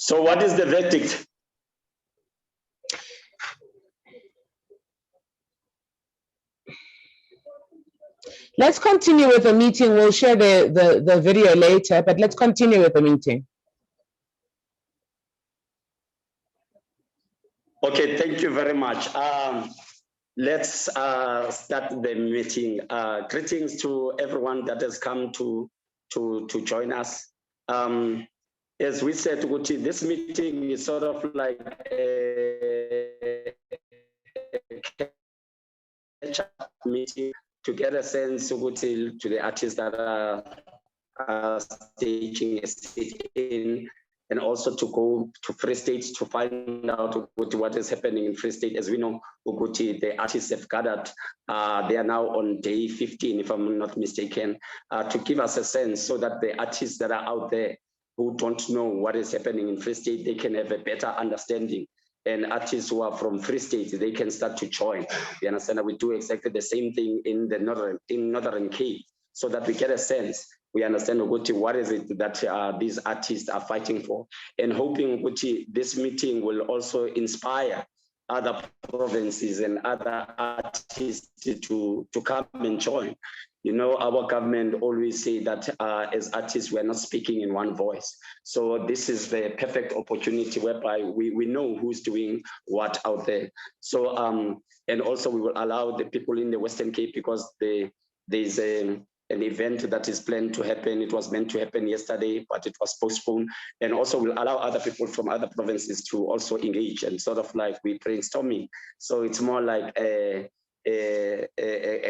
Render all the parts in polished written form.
So what is the verdict? Let's continue with the meeting. We'll share the video later, but let's continue with the meeting. Okay, thank you very much. Let's start the meeting. Greetings to everyone that has come to join us. As we said, this meeting is sort of like a catch-up meeting to get a sense to the artists that are staging a sit-in, and also to go to Free State to find out what is happening in Free State. As we know, the artists have gathered. They are now on day 15, if I'm not mistaken, to give us a sense so that the artists that are out there who don't know what is happening in Free State, they can have a better understanding. And artists who are from Free State, they can start to join. You understand that we do exactly the same thing in the Northern Cape, so that we get a sense. We understand what is it that these artists are fighting for, and hoping this meeting will also inspire other provinces and other artists to come and join. You know, our government always say that as artists, we're not speaking in one voice. So this is the perfect opportunity whereby we know who's doing what out there. So, and also we will allow the people in the Western Cape, because there's an event that is planned to happen. It was meant to happen yesterday, but it was postponed. And also we'll allow other people from other provinces to also engage, and sort of like we brainstorming. So it's more like a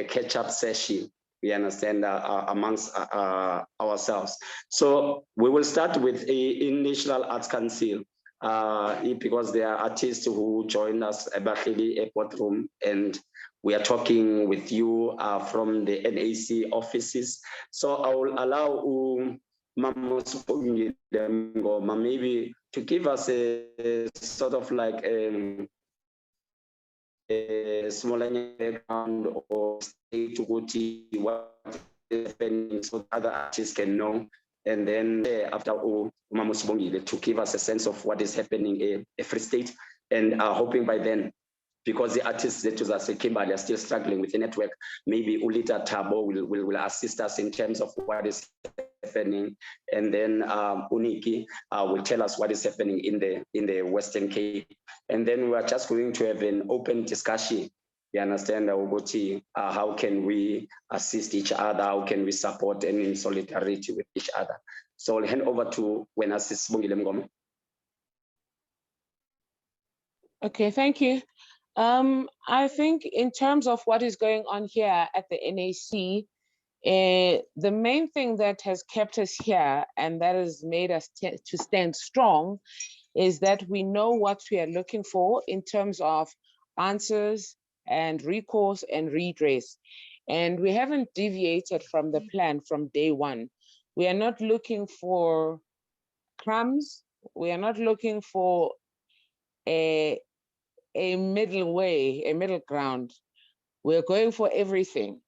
catch-up session. We understand amongst ourselves. So we will start with in National Arts Council, because there are artists who joined us at the airport room, and we are talking with you from the NAC offices. So I will allow maybe to give us a sort of like a smaller background, or state to go to what is happening, so other artists can know. And then after to give us a sense of what is happening in a Free State, and hoping by then, because the artists that are Kimberley are still struggling with the network, maybe Ulita Tabo will assist us in terms of what is happening, and then Uniki will tell us what is happening in the Western Cape, and then we are just going to have an open discussion. You understand, how can we assist each other? How can we support and in solidarity with each other? So I'll hand over to Wenasis Bongile. Okay, thank you. I think in terms of what is going on here at the NAC, the main thing that has kept us here and that has made us to stand strong is that we know what we are looking for in terms of answers and recourse and redress. And we haven't deviated from the plan from day one. We are not looking for crumbs. We are not looking for a middle way, a middle ground. We're going for everything.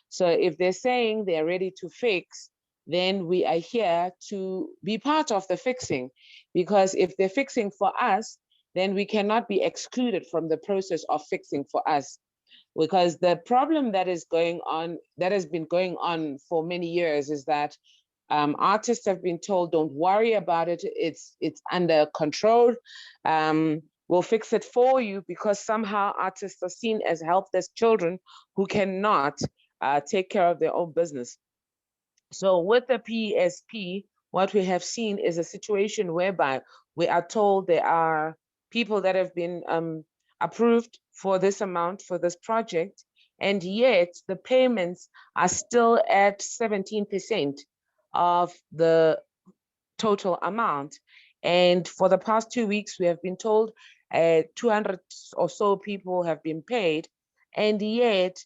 So if they're saying they're ready to fix, then we are here to be part of the fixing. Because if they're fixing for us, then we cannot be excluded from the process of fixing for us. Because the problem that is going on, that has been going on for many years, is that artists have been told, don't worry about it, it's under control. We'll fix it for you, because somehow artists are seen as helpless children who cannot take care of their own business. So with the PSP, what we have seen is a situation whereby we are told there are people that have been approved for this amount for this project, and yet the payments are still at 17% of the total amount. And for the past 2 weeks, we have been told 200 or so people have been paid, and yet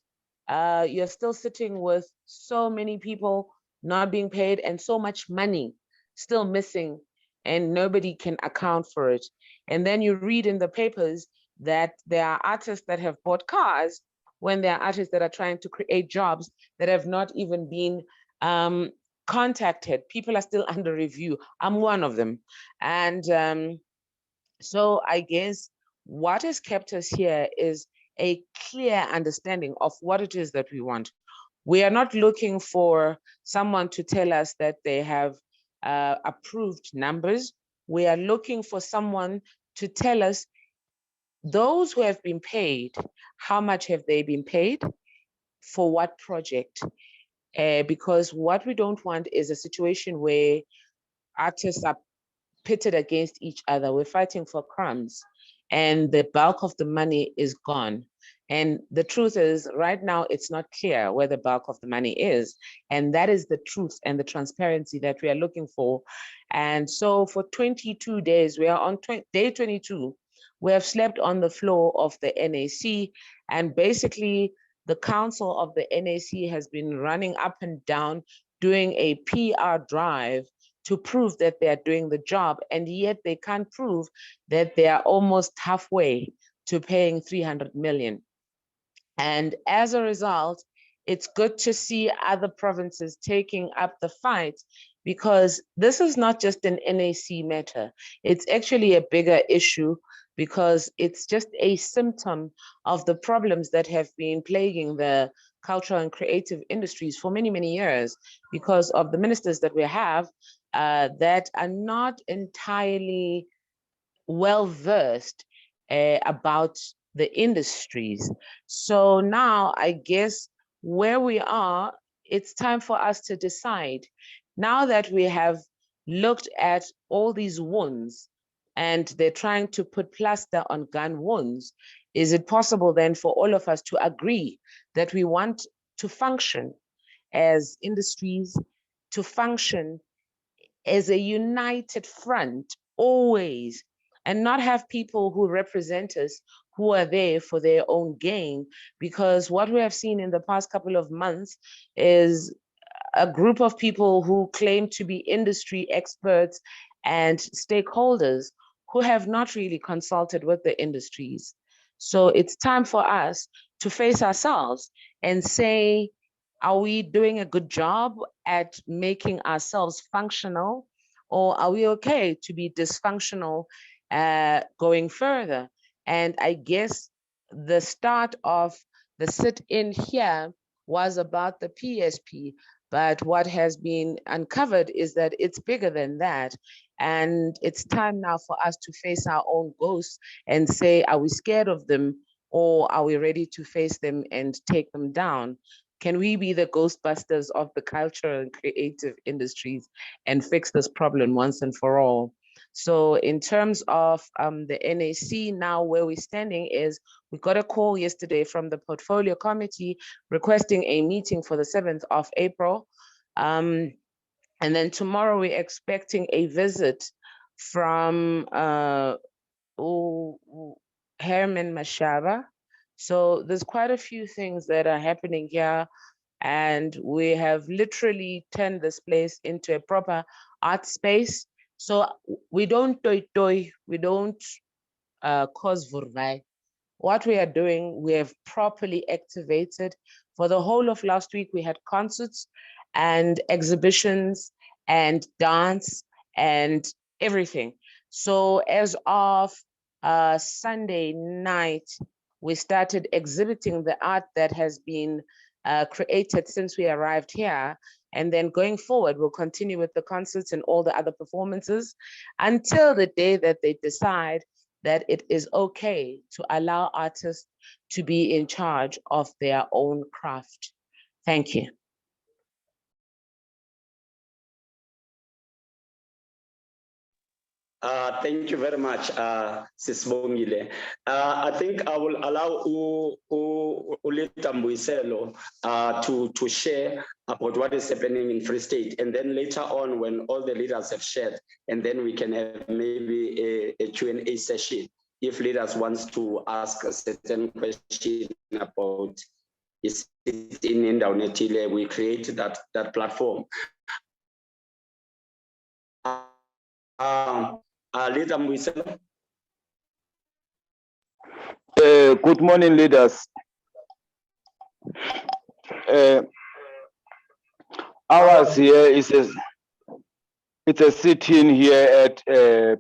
you're still sitting with so many people not being paid and so much money still missing, and nobody can account for it. And then you read in the papers that there are artists that have bought cars when there are artists that are trying to create jobs that have not even been contacted. People are still under review. I'm one of them. And so I guess what has kept us here is a clear understanding of what it is that we want. We are not looking for someone to tell us that they have approved numbers. We are looking for someone to tell us those who have been paid, how much have they been paid, for what project? Because what we don't want is a situation where artists are pitted against each other. We're fighting for crumbs and the bulk of the money is gone. And the truth is, right now, it's not clear where the bulk of the money is. And that is the truth and the transparency that we are looking for. And so for 22 days, we are on day 22, we have slept on the floor of the NAC. And basically, the council of the NAC has been running up and down, doing a PR drive to prove that they are doing the job, and yet they can't prove that they are almost halfway to paying 300 million. And as a result, it's good to see other provinces taking up the fight, because this is not just an NAC matter. It's actually a bigger issue, because it's just a symptom of the problems that have been plaguing the cultural and creative industries for many, many years, because of the ministers that we have that are not entirely well-versed about the industries. So now I guess where we are, it's time for us to decide. Now that we have looked at all these wounds and they're trying to put plaster on gun wounds, is it possible then for all of us to agree that we want to function as industries, to function as a united front always, and not have people who represent us who are there for their own gain? Because what we have seen in the past couple of months is a group of people who claim to be industry experts and stakeholders who have not really consulted with the industries. So it's time for us to face ourselves and say, are we doing a good job at making ourselves functional, or are we okay to be dysfunctional going further? And I guess the start of the sit-in here was about the PSP, but what has been uncovered is that it's bigger than that. And it's time now for us to face our own ghosts and say, are we scared of them, or are we ready to face them and take them down? Can we be the Ghostbusters of the cultural and creative industries and fix this problem once and for all? So in terms of the NAC, now where we're standing is, we got a call yesterday from the portfolio committee requesting a meeting for the 7th of April. And then tomorrow we're expecting a visit from Herman Mashaba. So there's quite a few things that are happening here, and we have literally turned this place into a proper art space. So we don't toy, we don't cause vurvai. What we are doing, we have properly activated. For the whole of last week, we had concerts and exhibitions and dance and everything. So as of Sunday night, we started exhibiting the art that has been created since we arrived here. And then going forward, we'll continue with the concerts and all the other performances until the day that they decide that it is okay to allow artists to be in charge of their own craft. Thank you. Thank you very much, Sis Bongile. I think I will allow Ulita Mbuiselo to share about what is happening in Free State. And then later on, when all the leaders have shared, and then we can have maybe a Q&A session if leaders wants to ask a certain question about is it in Indaunetile, we create that platform. Leader Mbuiselo. Good morning, leaders. Ours here is it's a sit-in here at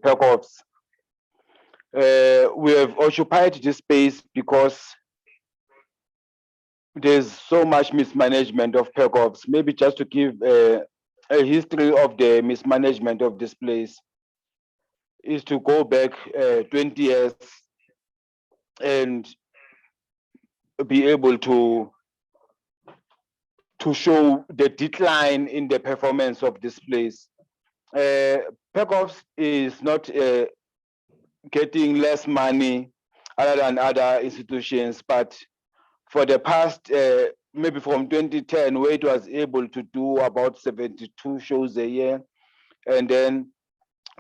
PACOFs. We have occupied this space because there's so much mismanagement of PACOFs. Maybe just to give a history of the mismanagement of this place is to go back 20 years and be able to show the decline in the performance of this place. PACOFs is not getting less money other than other institutions, but for the past, maybe from 2010, where it was able to do about 72 shows a year, and then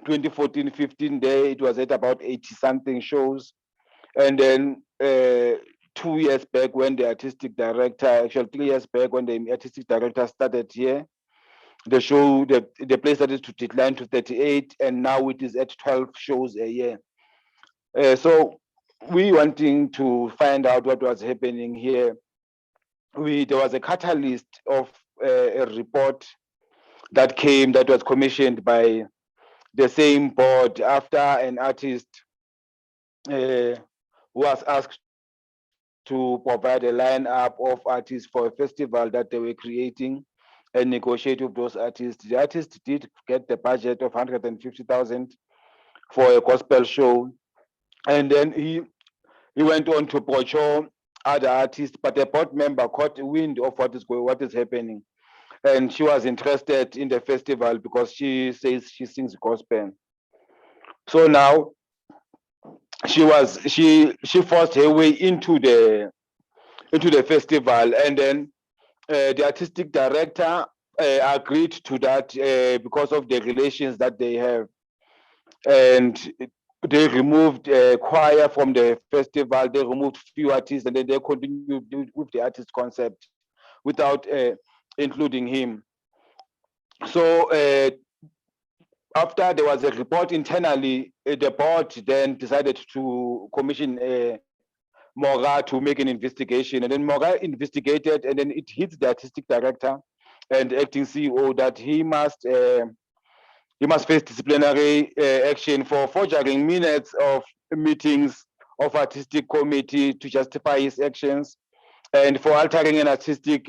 2014-15 there, it was at about 80-something shows, and then 2 years back when the artistic director, actually 3 years back when the artistic director started here, the show, the place started to decline to 38, and now it is at 12 shows a year. So we wanting to find out what was happening here. There was a catalyst of a report that came, that was commissioned by the same board after an artist was asked to provide a lineup of artists for a festival that they were creating and negotiate with those artists. The artist did get the budget of 150,000 for a gospel show, and then he went on to brochure other artists, but the board member caught wind of what is happening, and she was interested in the festival because she says she sings gospel. So now she forced her way into the festival, and then the artistic director agreed to that because of the relations that they have, and they removed choir from the festival. They removed few artists, and then they continued with the artist concept without including him. So after there was a report internally, the board then decided to commission Mora to make an investigation, and then Mora investigated, and then it hits the artistic director and acting CEO that he must face disciplinary action for forging minutes of meetings of artistic committee to justify his actions, and for altering an artistic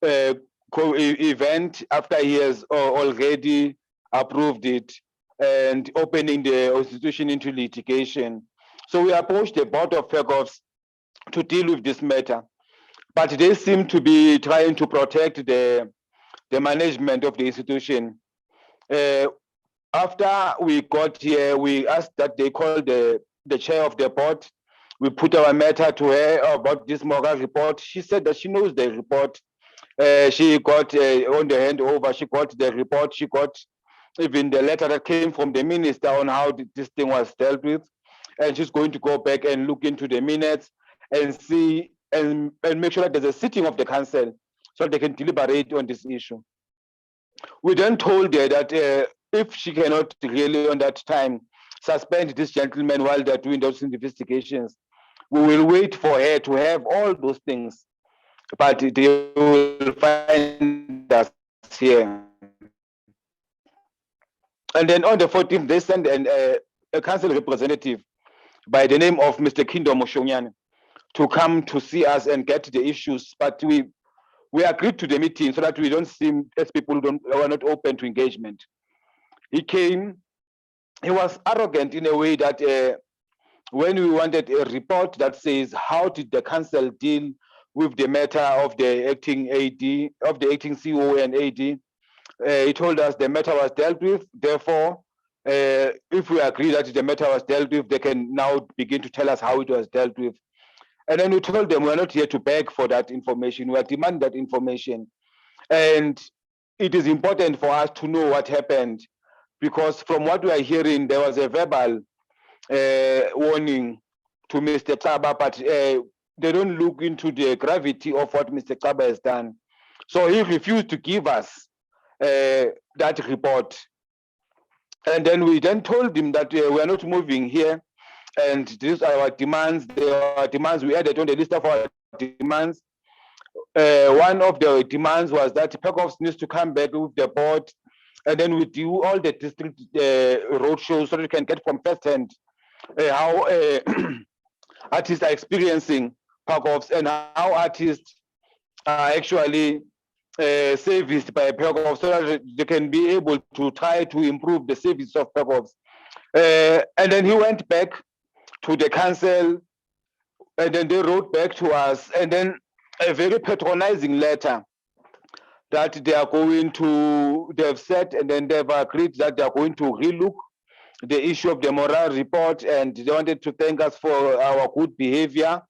event after he has already approved it, and opening the institution into litigation. So we approached the board of PACOFs to deal with this matter, but they seem to be trying to protect the management of the institution. After we got here, we asked that they call the chair of the board. We put our matter to her about this Mora report. She said that she knows the report. She got on the handover, she got the report, she got even the letter that came from the minister on how this thing was dealt with. And she's going to go back and look into the minutes and see and make sure that there's a sitting of the council so they can deliberate on this issue. We then told her that if she cannot really on that time suspend this gentleman while they're doing those investigations, we will wait for her to have all those things, but they will find us here. And then on the 14th, they sent a council representative by the name of Mr. Kindo Moshonyan to come to see us and get the issues, but we agreed to the meeting so that we don't seem as people who are not open to engagement. He came, he was arrogant in a way that when we wanted a report that says how did the council deal with the matter of the acting AD, of the acting CEO and AD, he told us the matter was dealt with. Therefore, if we agree that the matter was dealt with, they can now begin to tell us how it was dealt with. And then we told them we're not here to beg for that information. We are demanding that information. And it is important for us to know what happened, because from what we are hearing, there was a verbal warning to Mr. Kaba, but they don't look into the gravity of what Mr. Kaba has done. So he refused to give us that report. And then we then told him that we are not moving here, and these are our demands. There are demands we added on the list of our demands. one of the demands was that PACOF needs to come back with the board, and then we do all the district road shows so that we can get from first hand how artists are experiencing PACOFs and how artists are actually serviced by PACOFs so that they can be able to try to improve the service of PACOFs. And then he went back to the council, and then they wrote back to us, and then a very patronizing letter that they are going to, they've said, and then they've agreed that they are going to relook the issue of the moral report, and they wanted to thank us for our good behavior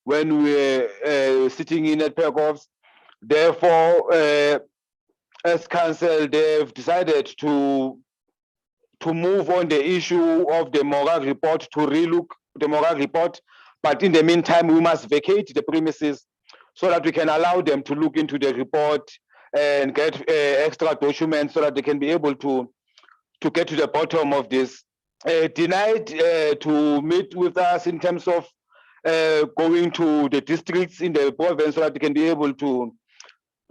when we were sitting in at PACOFs. Therefore, as council, they've decided to move on the issue of the moral report, to relook the moral report. But in the meantime, we must vacate the premises so that we can allow them to look into the report and get extra documents so that they can be able to get to the bottom of this. Denied to meet with us in terms of going to the districts in the province so that they can be able to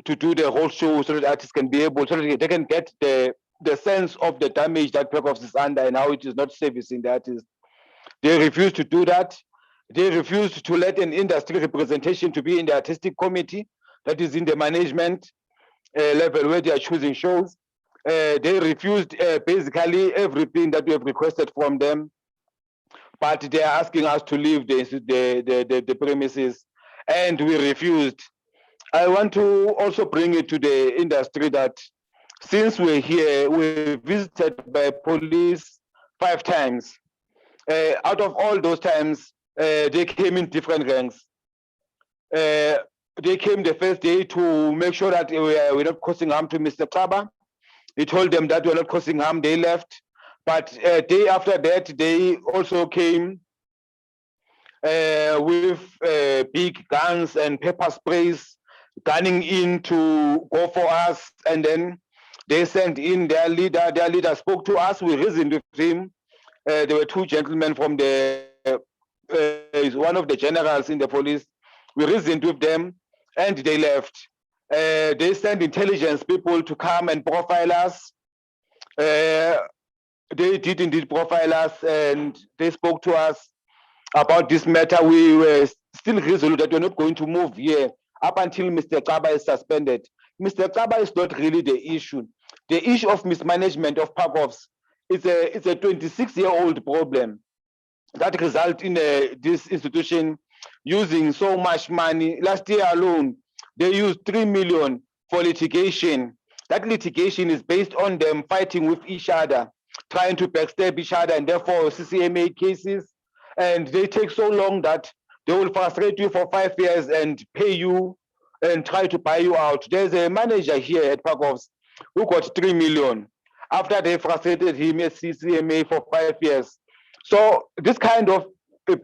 do the whole show, so that artists can be able, so that they can get the sense of the damage that PACOF is under and how it is not servicing the artists. They refused to do that. They refused to let an industry representation to be in the artistic committee, that is in the management level where they are choosing shows. They refused basically everything that we have requested from them, but they are asking us to leave the premises, and we refused. I want to also bring it to the industry that since we're here, we're visited by police 5 times. Out of all those times, they came in different ranks. They came the first day to make sure that we're not causing harm to Mr. Kaba. He told them that we're not causing harm, they left. But day after that, they also came with big guns and pepper sprays, gunning in to go for us. And then they sent in their leader. Their leader spoke to us. We reasoned with him. There were 2 gentlemen from the, one of the generals in the police. We reasoned with them, and they left. They sent intelligence people to come and profile us. They did indeed profile us, and they spoke to us about this matter. We were still resolute that we're not going to move here up until Mr. Kaba is suspended. Mr. Kaba is not really the issue. The issue of mismanagement of PACOFs is a 26-year-old problem that results in this institution using so much money. Last year alone, they used 3 million for litigation. That litigation is based on them fighting with each other, trying to backstab each other, and therefore CCMA cases. And they take so long that they will frustrate you for 5 years and pay you and try to buy you out. There's a manager here at PACOFs who got 3 million after they frustrated him at CCMA for 5 years. So this kind of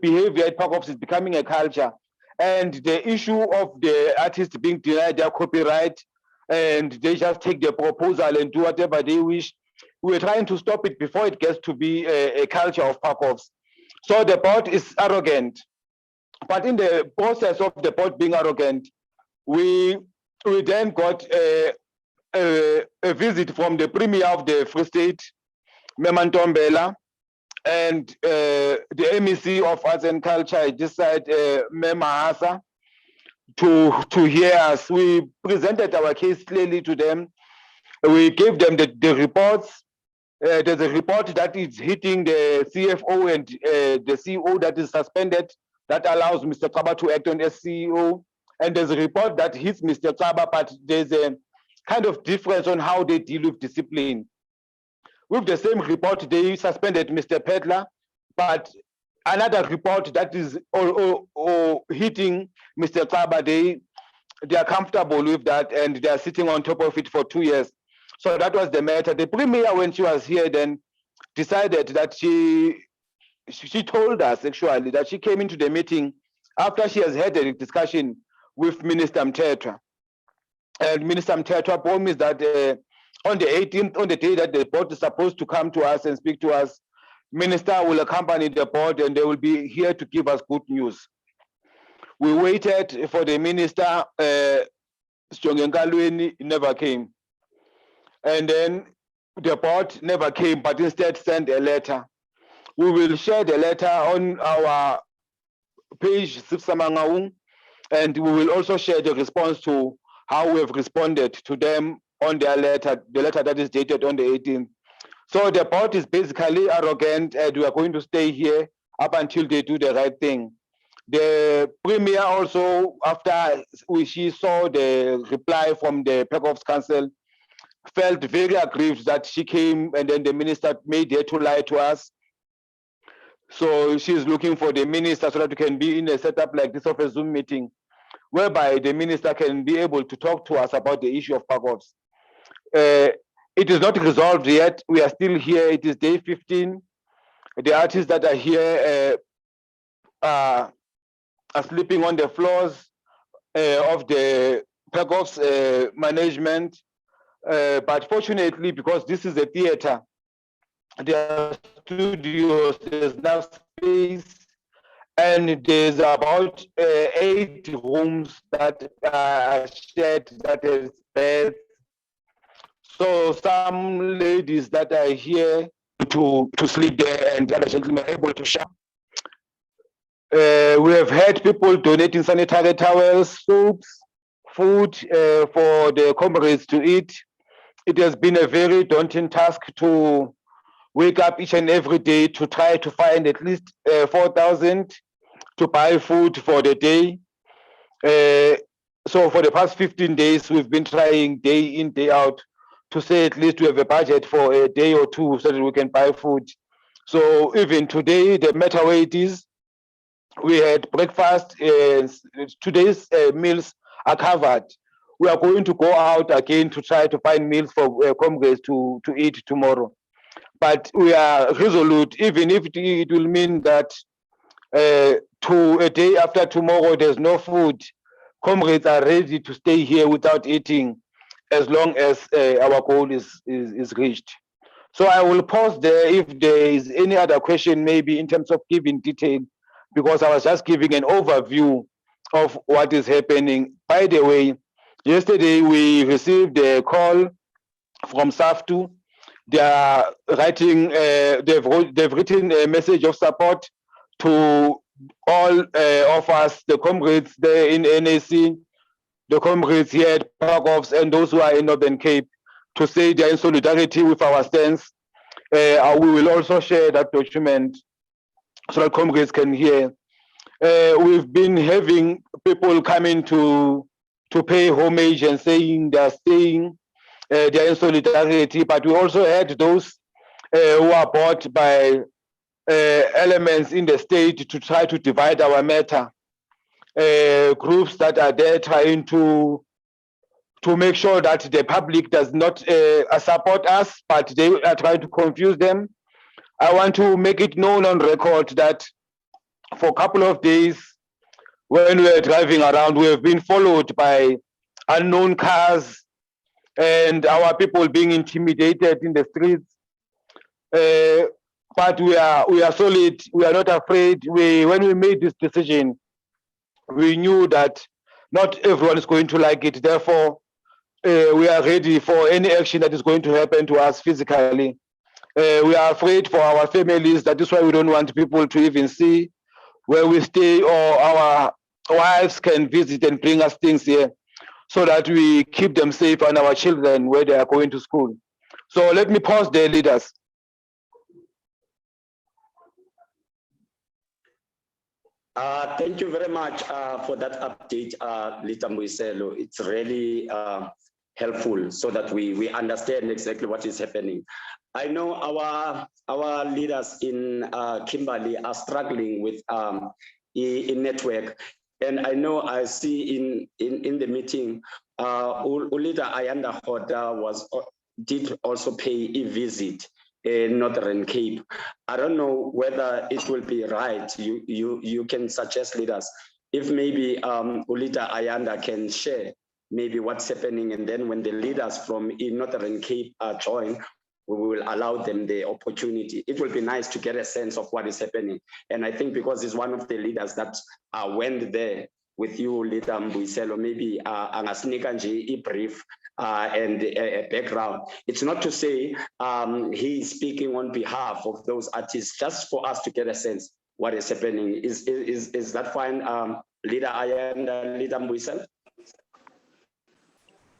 behavior at PACOFs is becoming a culture. And the issue of the artists being denied their copyright, and they just take the proposal and do whatever they wish. We're trying to stop it before it gets to be a culture of PACOFs. So the board is arrogant. But in the process of the board being arrogant, we then got a visit from the Premier of the Free State, Memantombela, and the MEC of Arts and Culture decided, Memahasa, to hear us. We presented our case clearly to them. We gave them the reports. There's a report that is hitting the CFO and the CEO that is suspended, that allows Mr. Kaba to act on as CEO. And there's a report that hits Mr. Kaba, but there's a kind of difference on how they deal with discipline. With the same report, they suspended Mr. Pedler, but another report that is hitting Mr. Kaba, they are comfortable with that, and they are sitting on top of it for 2 years. So that was the matter. The Premier, when she was here, then decided that she told us actually that she came into the meeting after she has had a discussion with Minister Mtetra. And Minister Mtetra promised that on the 18th, on the day that the board is supposed to come to us and speak to us, Minister will accompany the board and they will be here to give us good news. We waited for the minister, Sjongenkalweni never came. And then the board never came, but instead sent a letter. We will share the letter on our page, and we will also share the response to how we have responded to them on their letter, the letter that is dated on the 18th. So the board is basically arrogant, and we are going to stay here up until they do the right thing. The premier also, after she saw the reply from the PACOF Council, felt very aggrieved that she came and then the minister made her to lie to us. So she's looking for the minister so that we can be in a setup like this of a Zoom meeting, whereby the minister can be able to talk to us about the issue of PACOFs. It is not resolved yet. We are still here. It is day 15. The artists that are here are sleeping on the floors of the PACOF's management. But fortunately, because this is a theater, there are studios, there's enough space, and there's about 8 rooms that are shared, that is beds. So some ladies that are here to sleep there and the other gentlemen are able to share. We have had people donating sanitary towels, soaps, food for the comrades to eat. It has been a very daunting task to wake up each and every day to try to find at least 4,000 to buy food for the day. So for the past 15 days, we've been trying day in, day out to say at least we have a budget for a day or two so that we can buy food. So even today, the matter way it is, we had breakfast, today's meals are covered. We are going to go out again to try to find meals for comrades to eat tomorrow. But we are resolute, even if it will mean that to a day after tomorrow there's no food, comrades are ready to stay here without eating as long as our goal is reached. So I will pause there if there is any other question, maybe in terms of giving detail, because I was just giving an overview of what is happening. By the way, yesterday we received a call from SAFTU. They are writing, they've written a message of support to all of us, the comrades there in NAC, the comrades here at PACOFs, and those who are in Northern Cape, to say they are in solidarity with our stance. We will also share that document so that comrades can hear. We've been having people coming to pay homage and saying they are staying, they are in solidarity, but we also had those who are bought by elements in the state to try to divide our matter. Groups that are there trying to make sure that the public does not support us, but they are trying to confuse them. I want to make it known on record that for a couple of days, when we were driving around, we have been followed by unknown cars and our people being intimidated in the streets. But we are solid. We are not afraid. When we made this decision, we knew that not everyone is going to like it. Therefore, we are ready for any action that is going to happen to us physically. We are afraid for our families. That is why we don't want people to even see where we stay, or our wives can visit and bring us things here, so that we keep them safe and our children where they are going to school. So let me pause there, leaders. Thank you very much for that update, Lita Mwiselo. It's really helpful so that we understand exactly what is happening. I know our leaders in Kimberley are struggling with in network, and I know I see in the meeting, Ulita Ayanda Hoda did also pay a visit in Northern Cape. I don't know whether it will be right. You can suggest leaders if maybe Ulita Ayanda can share maybe what's happening, and then when the leaders from in Northern Cape join, we will allow them the opportunity. It will be nice to get a sense of what is happening. And I think because he's one of the leaders that went there, with you, Leader Mbuyiselo, maybe angasinika nje a brief and a background. It's not to say he is speaking on behalf of those artists, just for us to get a sense what is happening. Is that fine, Leader Ayanda, Leader Mbuyiselo?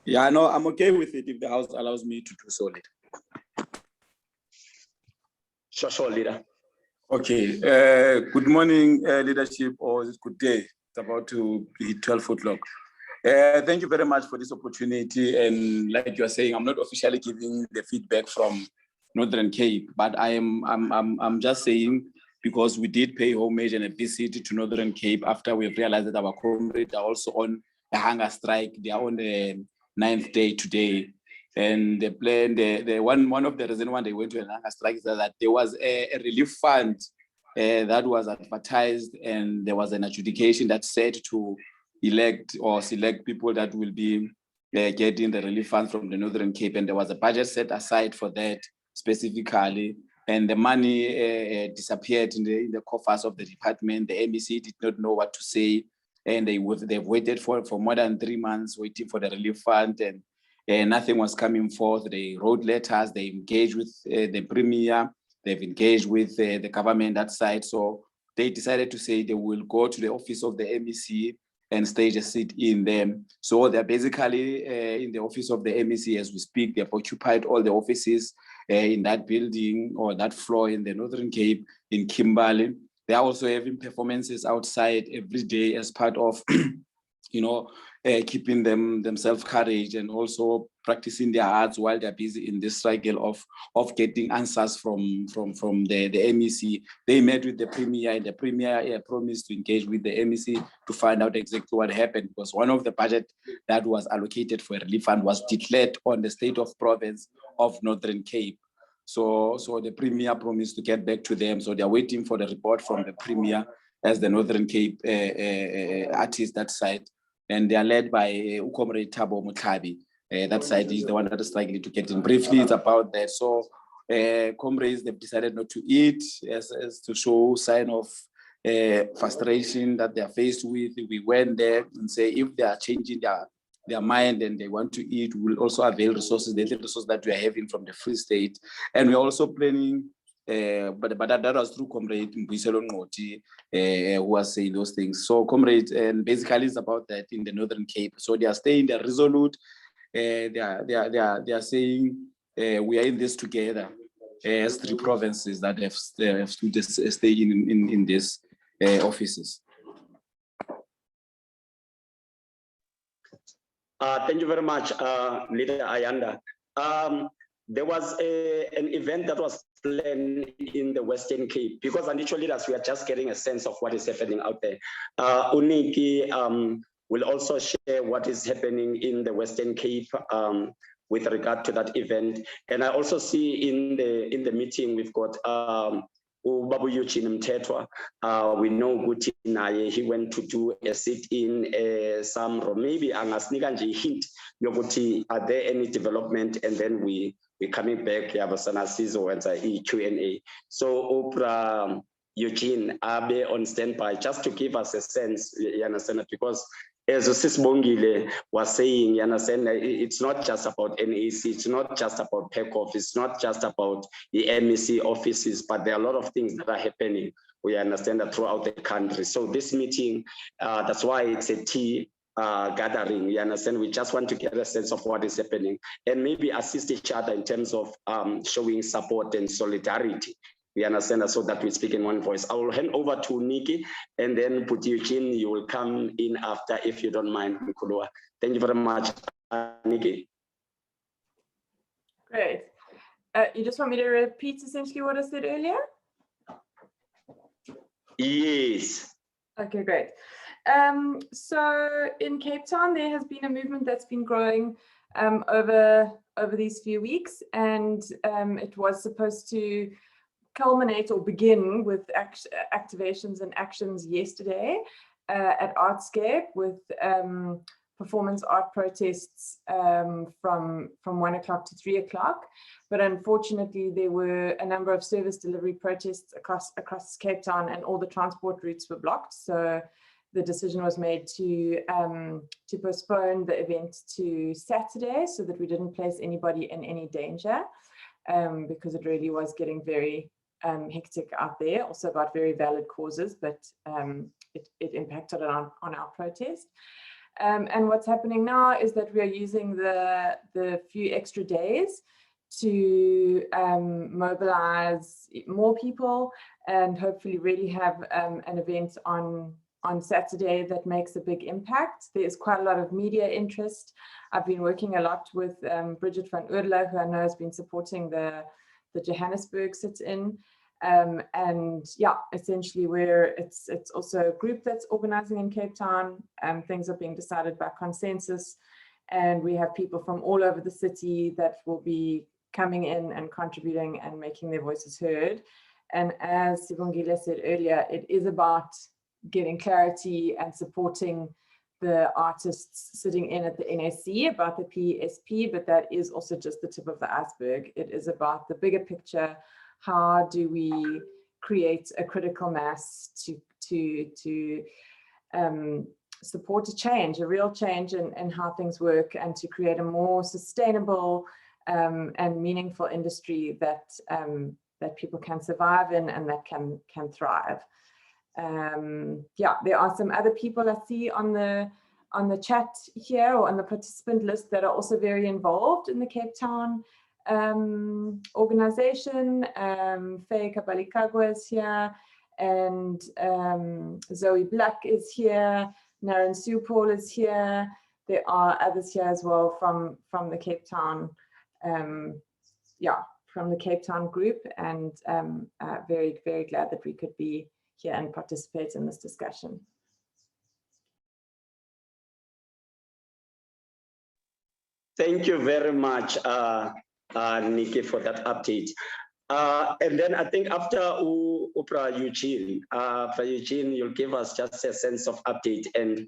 Yeah, no, I'm okay with it if the House allows me to do so later. Sure, Leader. Okay, good morning, leadership, or is it good day? It's about to be 12 o'clock. Thank you very much for this opportunity. And like you're saying, I'm not officially giving the feedback from Northern Cape, but I'm just saying, because we did pay homage and a visit to Northern Cape after we've realized that our comrades are also on a hunger strike. They are on the 9th day today. And the plan, the one of the reasons why they went to a hunger strike is that there was a relief fund that was advertised, and there was an adjudication that said to elect or select people that will be getting the relief funds from the Northern Cape, and there was a budget set aside for that specifically, and the money disappeared in the coffers of the department. The MEC did not know what to say, and they've waited for more than 3 months waiting for the relief fund, and nothing was coming forth. They wrote letters, they engaged with the Premier, they've engaged with the government that side. So they decided to say they will go to the office of the MEC and stage a sit-in them. So they're basically in the office of the MEC as we speak. They've occupied all the offices in that building or that floor in the Northern Cape, in Kimberley. They're also having performances outside every day as part of keeping themselves courage, and also practicing their arts while they're busy in this cycle of getting answers from the MEC. They met with the Premier, and the Premier promised to engage with the MEC to find out exactly what happened, because one of the budget that was allocated for a relief fund was declared on the state of province of Northern Cape. So the Premier promised to get back to them. So they're waiting for the report from the Premier as the Northern Cape artist that side. And they are led by Comrade Thabo Motlabi. That side is the one that is likely to get in. Briefly, it's about that. So comrades, they've decided not to eat as to show sign of frustration that they are faced with. We went there and say if they are changing their mind and they want to eat, we will also avail resources, the resources that we are having from the Free State. And we're also planning, but that was through Comrade Mbuyiselo Ngoti, who was saying those things. So Comrade, and basically it's about that in the Northern Cape. So they are staying, they're resolute. They are saying we are in this together as 3 provinces that have to stay in these offices. Thank you very much, Leader Ayanda. There was an event that was planned in the Western Cape, because initially leaders, we are just getting a sense of what is happening out there. Uniki will also share what is happening in the Western Cape with regard to that event. And I also see in the meeting we've got Babu Eugene Mtetwa. We know Guti Naye, he went to do a sit-in some, maybe angasnika nje hint yokuthi are there any development, and then we're coming back yabasana sizo wenza Q&A. So Oprah Eugene Abe on standby just to give us a sense, you understand, because as Sisbongile was saying, you understand, it's not just about NAC, it's not just about PACOF, it's not just about the MEC offices, but there are a lot of things that are happening, we understand, that throughout the country. So this meeting, that's why it's a tea gathering, you understand, we just want to get a sense of what is happening and maybe assist each other in terms of showing support and solidarity. We understand, so that we speak in one voice. I will hand over to Nikki, and then Puti Eugene, you will come in after, if you don't mind, Mkulua. Thank you very much, Nikki. Great. You just want me to repeat essentially what I said earlier? Yes. Okay, great. So in Cape Town, there has been a movement that's been growing over these few weeks, and it was supposed to culminate or begin with activations and actions yesterday at Artscape with performance art protests from 1 o'clock to 3 o'clock. But unfortunately, there were a number of service delivery protests across Cape Town, and all the transport routes were blocked. So the decision was made to postpone the event to Saturday so that we didn't place anybody in any danger, because it really was getting very hectic out there, also about very valid causes, but it impacted on our protest. And what's happening now is that we are using the few extra days to mobilize more people and hopefully really have an event on Saturday that makes a big impact. There's quite a lot of media interest. I've been working a lot with Bridget van Oorle, who I know has been supporting the Johannesburg sit-in. And yeah, essentially it's also a group that's organizing in Cape Town. Things are being decided by consensus. And we have people from all over the city that will be coming in and contributing and making their voices heard. And as Sibongile said earlier, it is about getting clarity and supporting the artists sitting in at the NAC about the PSP, but that is also just the tip of the iceberg. It is about the bigger picture. How do we create a critical mass to support a change, a real change in how things work, and to create a more sustainable and meaningful industry that people can survive in and that can thrive. Yeah, there are some other people I see on the chat here or on the participant list that are also very involved in the Cape Town organization. Faye Kabalikagwa is here, and Zoe Black is here, Naren Sue-Paul is here. There are others here as well from the Cape Town, from the Cape Town group, and very, very glad that we could be here and participate in this discussion. Thank you very much, Nikki, for that update. And then I think after Eugene, you'll give us just a sense of update. And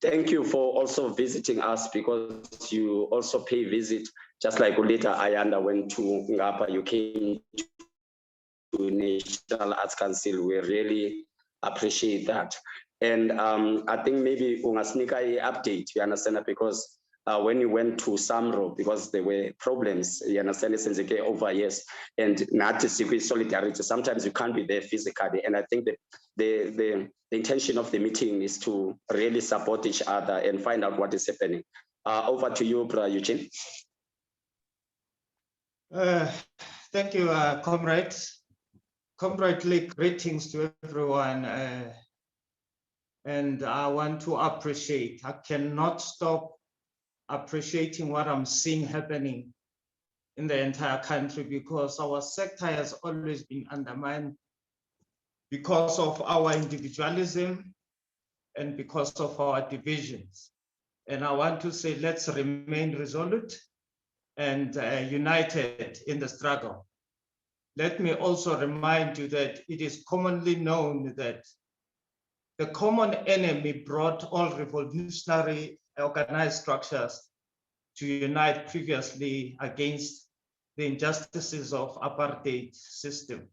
thank you for also visiting us, because you also pay visit, just like later Ayanda went to Ngapa, you came to National Arts Council. We really appreciate that. And I think maybe Ungasnika update, you understand that, because when you went to Samro, because there were problems, you understand, since they came over years, and not to solidarity, sometimes you can't be there physically. And I think that the intention of the meeting is to really support each other and find out what is happening. Over to you, Eugene. Thank you, comrades. Comradely greetings to everyone. And I want to appreciate, I cannot stop appreciating what I'm seeing happening in the entire country, because our sector has always been undermined because of our individualism and because of our divisions. And I want to say, let's remain resolute and united in the struggle. Let me also remind you that it is commonly known that the common enemy brought all revolutionary organized structures to unite previously against the injustices of apartheid system.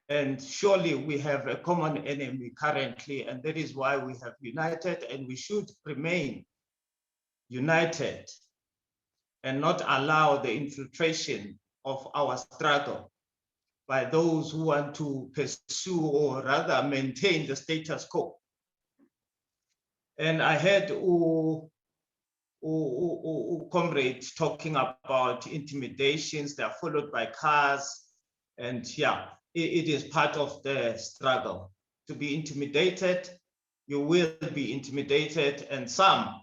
And surely we have a common enemy currently, and that is why we have united, and we should remain united and not allow the infiltration of our struggle by those who want to pursue or rather maintain the status quo. And I heard comrades talking about intimidations, they're followed by cars, and yeah, it is part of the struggle. To be intimidated, you will be intimidated, and some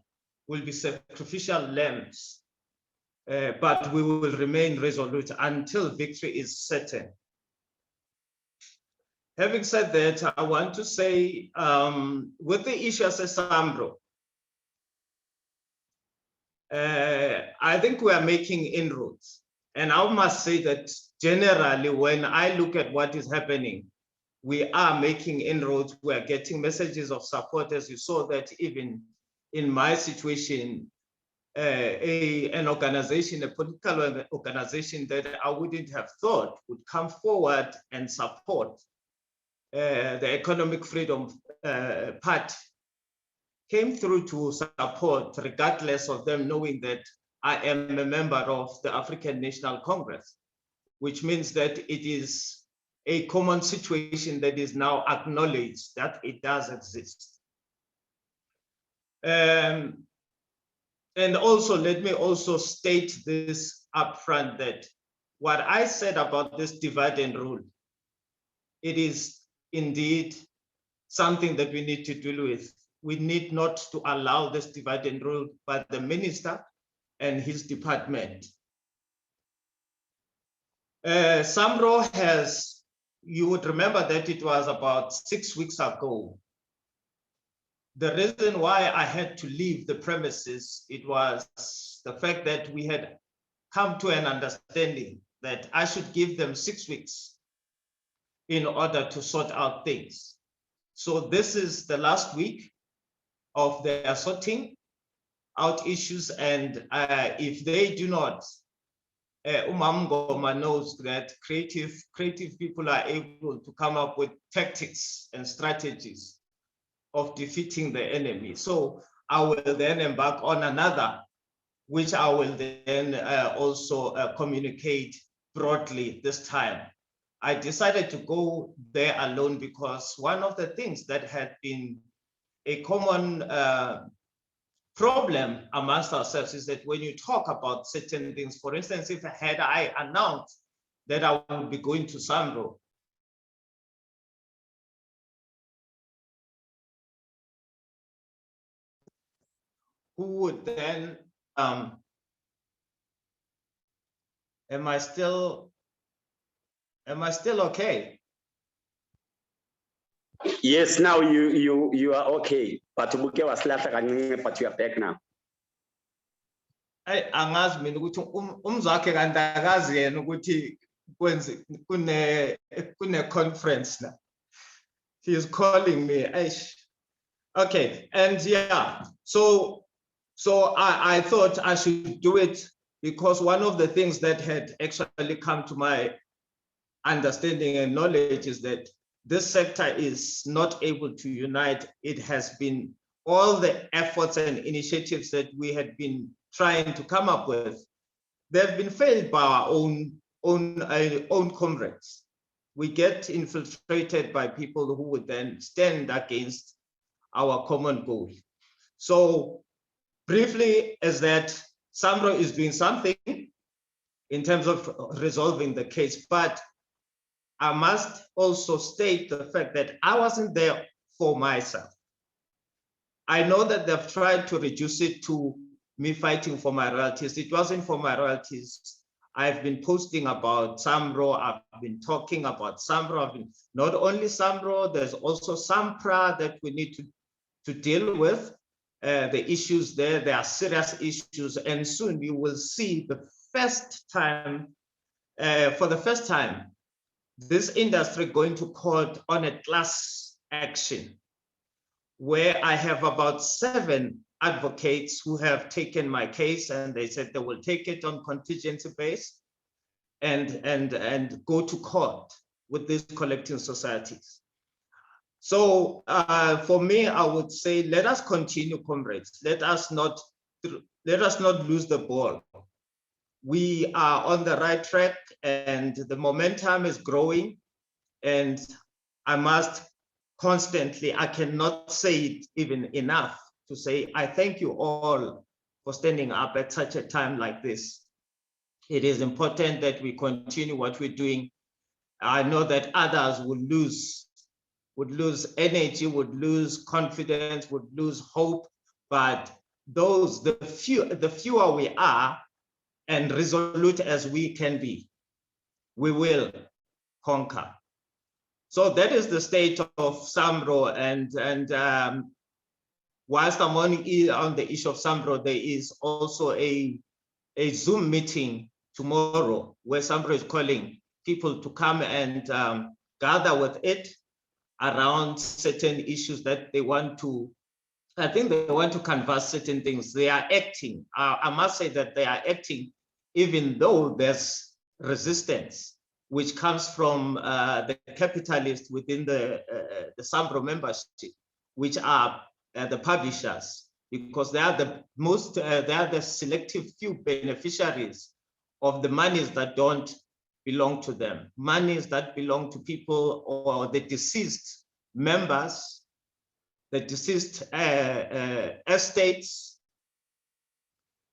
will be sacrificial lambs, but we will remain resolute until victory is certain. Having said that, I want to say, with the issue as a Sambro, I think we are making inroads. And I must say that generally, when I look at what is happening, we are making inroads. We are getting messages of support, as you saw that even in my situation, an organization, a political organization that I wouldn't have thought would come forward and support the Economic Freedom Party, came through to support, regardless of them knowing that I am a member of the African National Congress, which means that it is a common situation that is now acknowledged that it does exist. And also, let me also state this upfront, that what I said about this divide and rule, it is indeed something that we need to deal with. We need not to allow this divide and rule by the minister and his department. SAMRO has, you would remember that it was about 6 weeks ago. The reason why I had to leave the premises, it was the fact that we had come to an understanding that I should give them 6 weeks in order to sort out things. So this is the last week of their sorting out issues, and if they do not, Umam knows that creative people are able to come up with tactics and strategies of defeating the enemy. So I will then embark on another, which I will then also communicate broadly this time. I decided to go there alone because one of the things that had been a common problem amongst ourselves is that when you talk about certain things, for instance, if I announced that I would be going to SAMRO, who would then, am I still okay? Yes, now you are okay. But but you are back now. Angazi mina ukuthi umzwakhe kanti akazi yena ukuthi kune conference na. He is calling me. Okay, and yeah, so I thought I should do it because one of the things that had actually come to my understanding and knowledge is that this sector is not able to unite. It has been all the efforts and initiatives that we had been trying to come up with, they've been failed by our own comrades. We get infiltrated by people who would then stand against our common goal. So briefly, as that SAMRO is doing something in terms of resolving the case, but I must also state the fact that I wasn't there for myself. I know that they've tried to reduce it to me fighting for my royalties. It wasn't for my royalties. I've been posting about SAMRO. I've been talking about SAMRO. Not only SAMRO, there's also SAMPRA that we need to deal with. The issues there are serious issues. And soon you will see the first time, for the first time, this industry going to court on a class action, where I have about 7 advocates who have taken my case, and they said they will take it on contingency base and go to court with these collecting societies. So for me, I would say, let us continue, comrades. Let us not lose the ball. We are on the right track and the momentum is growing, and I must constantly, I cannot say it even enough to say, I thank you all for standing up at such a time like this. It is important that we continue what we're doing. I know that others would lose energy, would lose confidence, would lose hope, but the fewer we are and resolute as we can be, we will conquer. So that is the state of SAMRO, and whilst I'm on the issue of SAMRO, there is also a Zoom meeting tomorrow where SAMRO is calling people to come and gather with it around certain issues that they want to, I think they want to canvass certain things. They are acting. I must say that they are acting even though there's resistance which comes from the capitalists within the SAMRO membership, which are the publishers, because they are the most, they are the selective few beneficiaries of the monies that don't belong to them, monies that belong to people or the deceased members, the deceased estates,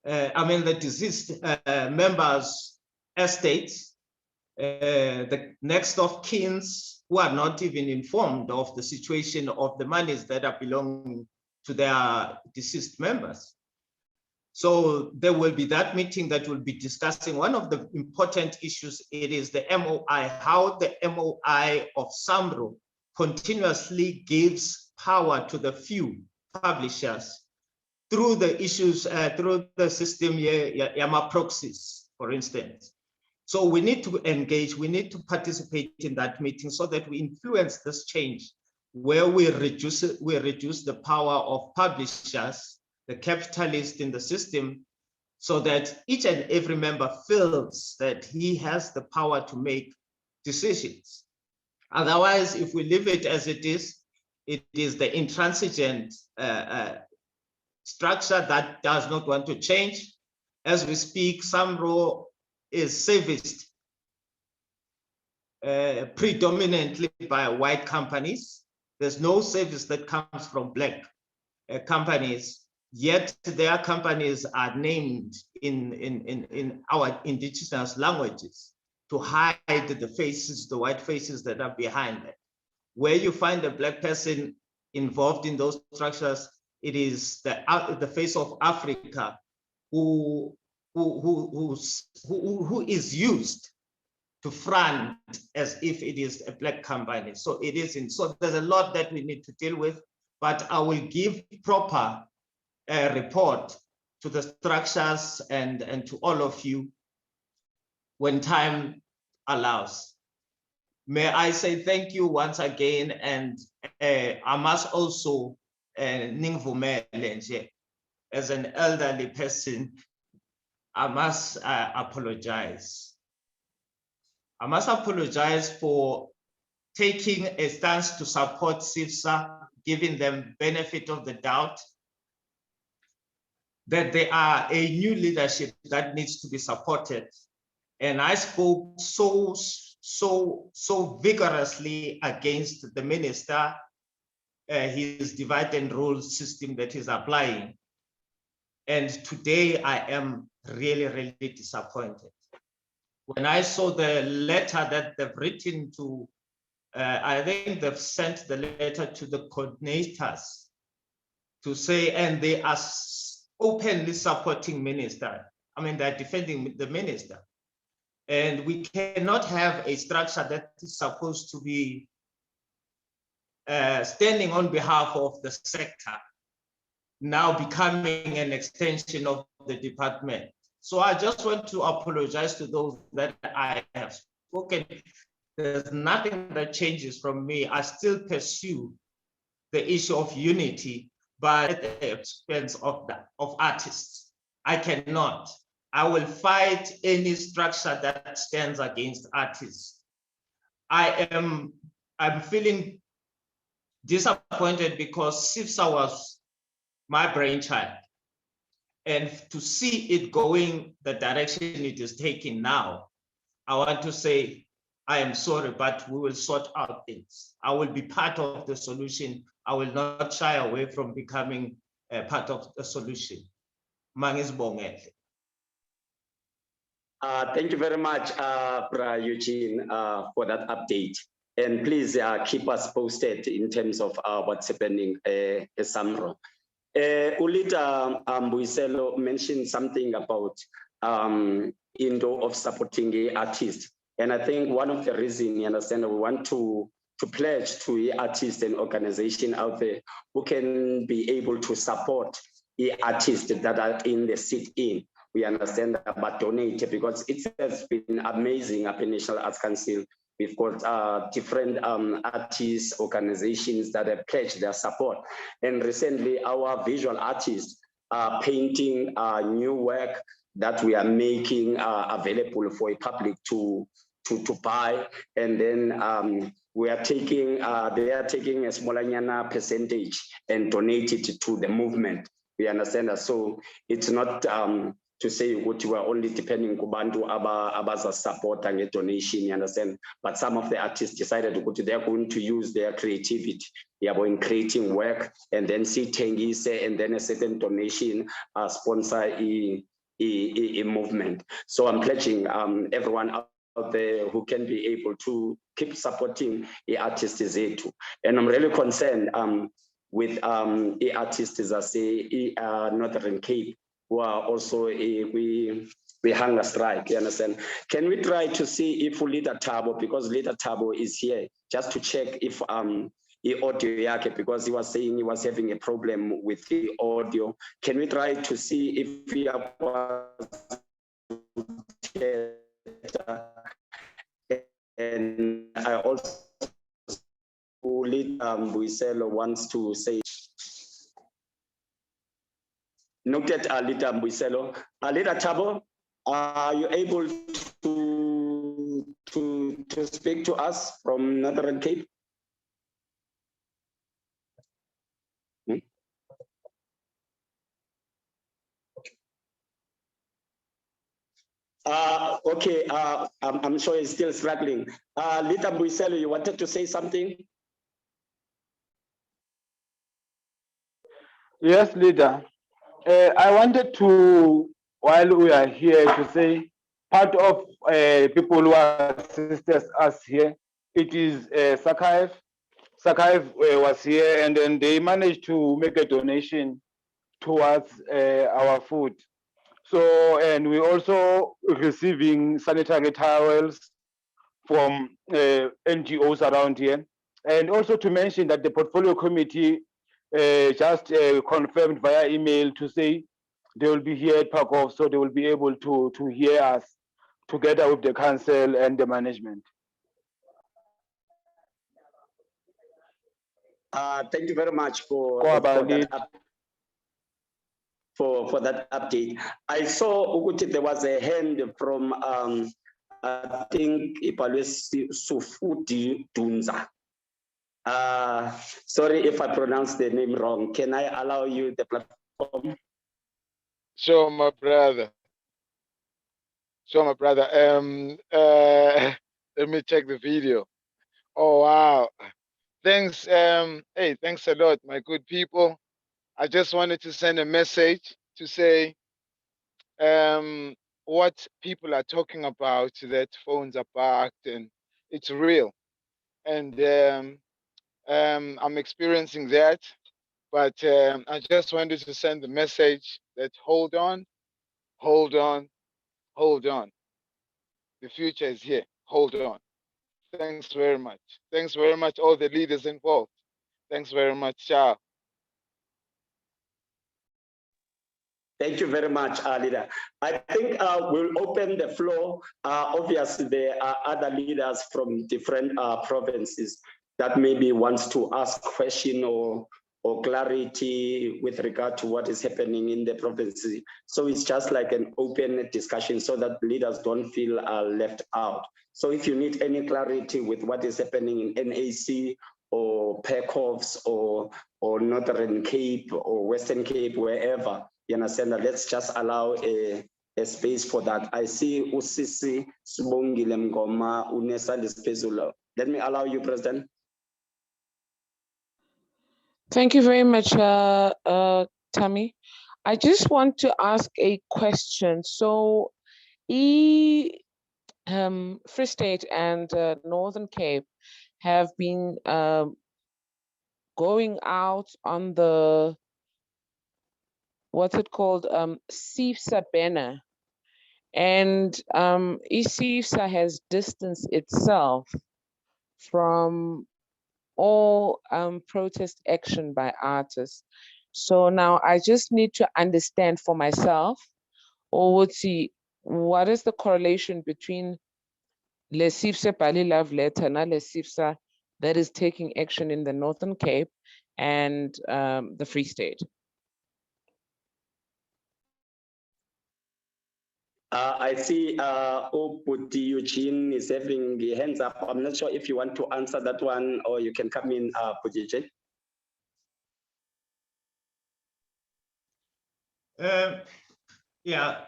the deceased members' estates, the next of kins who are not even informed of the situation of the monies that are belonging to their deceased members. So there will be that meeting that will be discussing one of the important issues. It is the MOI, how the MOI of SAMRO continuously gives power to the few publishers through the issues, through the system, YAMA proxies, for instance. So we need to engage, we need to participate in that meeting so that we influence this change where we reduce the power of publishers, the capitalists in the system, so that each and every member feels that he has the power to make decisions. Otherwise, if we leave it as it is the intransigent structure that does not want to change. As we speak, SAMRO is serviced predominantly by white companies. There's no service that comes from black companies, yet their companies are named in our indigenous languages to hide the faces, the white faces that are behind it. Where you find a black person involved in those structures, it is the face of Africa who is used to front as if it is a black company. So it isn't. So there's a lot that we need to deal with, but I will give proper report to the structures and to all of you when time allows. May I say thank you once again, and I must also ningvumele as an elderly person, I must apologize. I must apologize for taking a stance to support CIFSA, giving them benefit of the doubt that they are a new leadership that needs to be supported. And I spoke so vigorously against the minister, his divide and rule system that he's applying. And today I am really, really disappointed. When I saw the letter that they've written to, I think they've sent the letter to the coordinators to say, and they are openly supporting minister. I mean, they're defending the minister. And we cannot have a structure that is supposed to be standing on behalf of the sector now becoming an extension of the department. So I just want to apologize to those that I have spoken. There's nothing that changes from me. I still pursue the issue of unity, but at the expense of artists. I cannot. I will fight any structure that stands against artists. I'm feeling disappointed because CIFSA was my brainchild. And to see it going the direction it is taking now, I want to say, I am sorry, but we will sort out things. I will be part of the solution. I will not shy away from becoming a part of the solution. Mangizibongele. Thank you very much, Bra Eugene, for that update. And please keep us posted in terms of what's happening at SAMRO. Ulita Mbuyiselo mentioned something about of supporting the artists. And I think one of the reasons, you understand, we want to pledge to the artists and organizations out there who can be able to support the artists that are in the sit-in. We understand that, but donate, because it has been amazing at the National Arts Council. We've got different artists, organizations that have pledged their support. And recently, our visual artists are painting new work that we are making available for a public to to buy, and then we are taking they are taking a smallanyana percentage and donate it to the movement. We understand that. So it's not to say what you are only depending kubantu abaza support and donation, you understand? But some of the artists decided they're going to use their creativity in creating work, and then see tengise, and then a certain donation sponsor a movement. So I'm pledging everyone out there who can be able to keep supporting the artists zethu. And I'm really concerned with the artists, as I say, Northern Cape, who are also we hunger strike, you understand? Can we try to see if Leader Tabo, because Leader Tabo is here, just to check if the audio yake, because he was saying he was having a problem with the audio. Can we try to see if we are and I also lead Buiselo wants to say. Noted Alita Buiselo. Alita Tabo, are you able to speak to us from Northern Cape? Okay, I'm sure he's still struggling. Lita Buiselo, you wanted to say something? Yes, leader. I wanted to, while we are here, to say part of people who assist us here, it is PACOF. PACOF was here, and then they managed to make a donation towards our food. So, and we also receiving sanitary towels from NGOs around here. And also to mention that the portfolio committee just confirmed via email to say they will be here at PACOF, so they will be able to hear us together with the council and the management. Thank you very much for that update. I saw Uguti, there was a hand from I think Ipalwe Sufudi Dunza. Sorry if I pronounced the name wrong. Can I allow you the platform? Sure, my brother. Let me check the video. Oh wow. Thanks. Hey, thanks a lot, my good people. I just wanted to send a message to say what people are talking about, that phones are packed, and it's real. And I'm experiencing that. But I just wanted to send the message that hold on, hold on, hold on. The future is here. Hold on. Thanks very much. Thanks very much, all the leaders involved. Thanks very much. Ciao. Thank you very much, leader. I think we'll open the floor. Obviously, there are other leaders from different provinces that maybe wants to ask question or clarity with regard to what is happening in the province. So it's just like an open discussion so that leaders don't feel left out. So if you need any clarity with what is happening in NAC or PACOFs or Northern Cape or Western Cape, wherever, you understand that, let's just allow a space for that. I see Usisi Sibongile Mngoma Unesa Lispezulo. Let me allow you, President. Thank you very much, Tammy. I just want to ask a question. So, Free State and Northern Cape have been going out on the, what's it called, CIFSA banner. And CIFSA has distanced itself from all protest action by artists. So now I just need to understand for myself, or what is the correlation between Le CIFSA Bali Love Letter and Le CIFSA that is taking action in the Northern Cape and the Free State? I see Oputi Eugene is having the hands up. I'm not sure if you want to answer that one or you can come in, Putije. Yeah,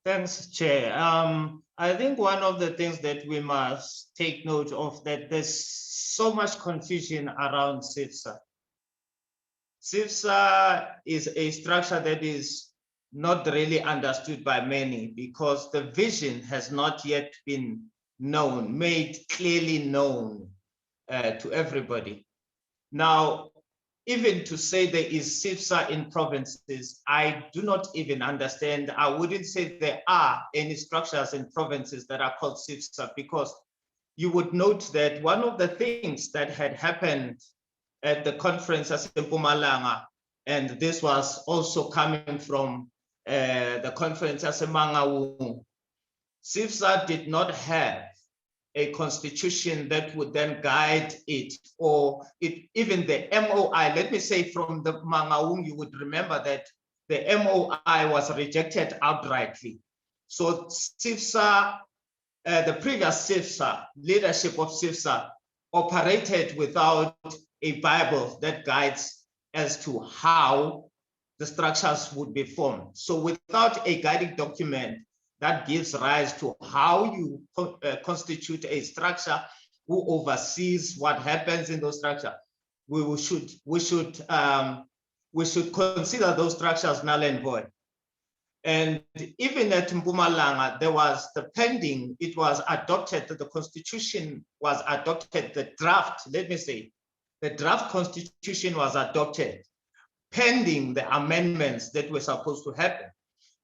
thanks, Chair. I think one of the things that we must take note of that there's so much confusion around CIFSA. CIFSA is a structure that is not really understood by many because the vision has not yet been known, made clearly known to everybody. Now, even to say there is CIFSA in provinces, I do not even understand. I wouldn't say there are any structures in provinces that are called CIFSA because you would note that one of the things that had happened at the conference at Mpumalanga, and this was also coming from the conference at Mangaung, CIFSA did not have a constitution that would then guide it, or even the MOI. Let me say from the Mangaung, you would remember that the MOI was rejected outrightly. So CIFSA, the previous CIFSA, leadership of CIFSA, operated without a Bible that guides as to how the structures would be formed. So without a guiding document that gives rise to how you constitute a structure, who oversees what happens in those structures, we should consider those structures null and void. And even at Mpumalanga, there was the pending, it was adopted, the constitution was adopted, the draft, let me say, the draft constitution was adopted pending the amendments that were supposed to happen.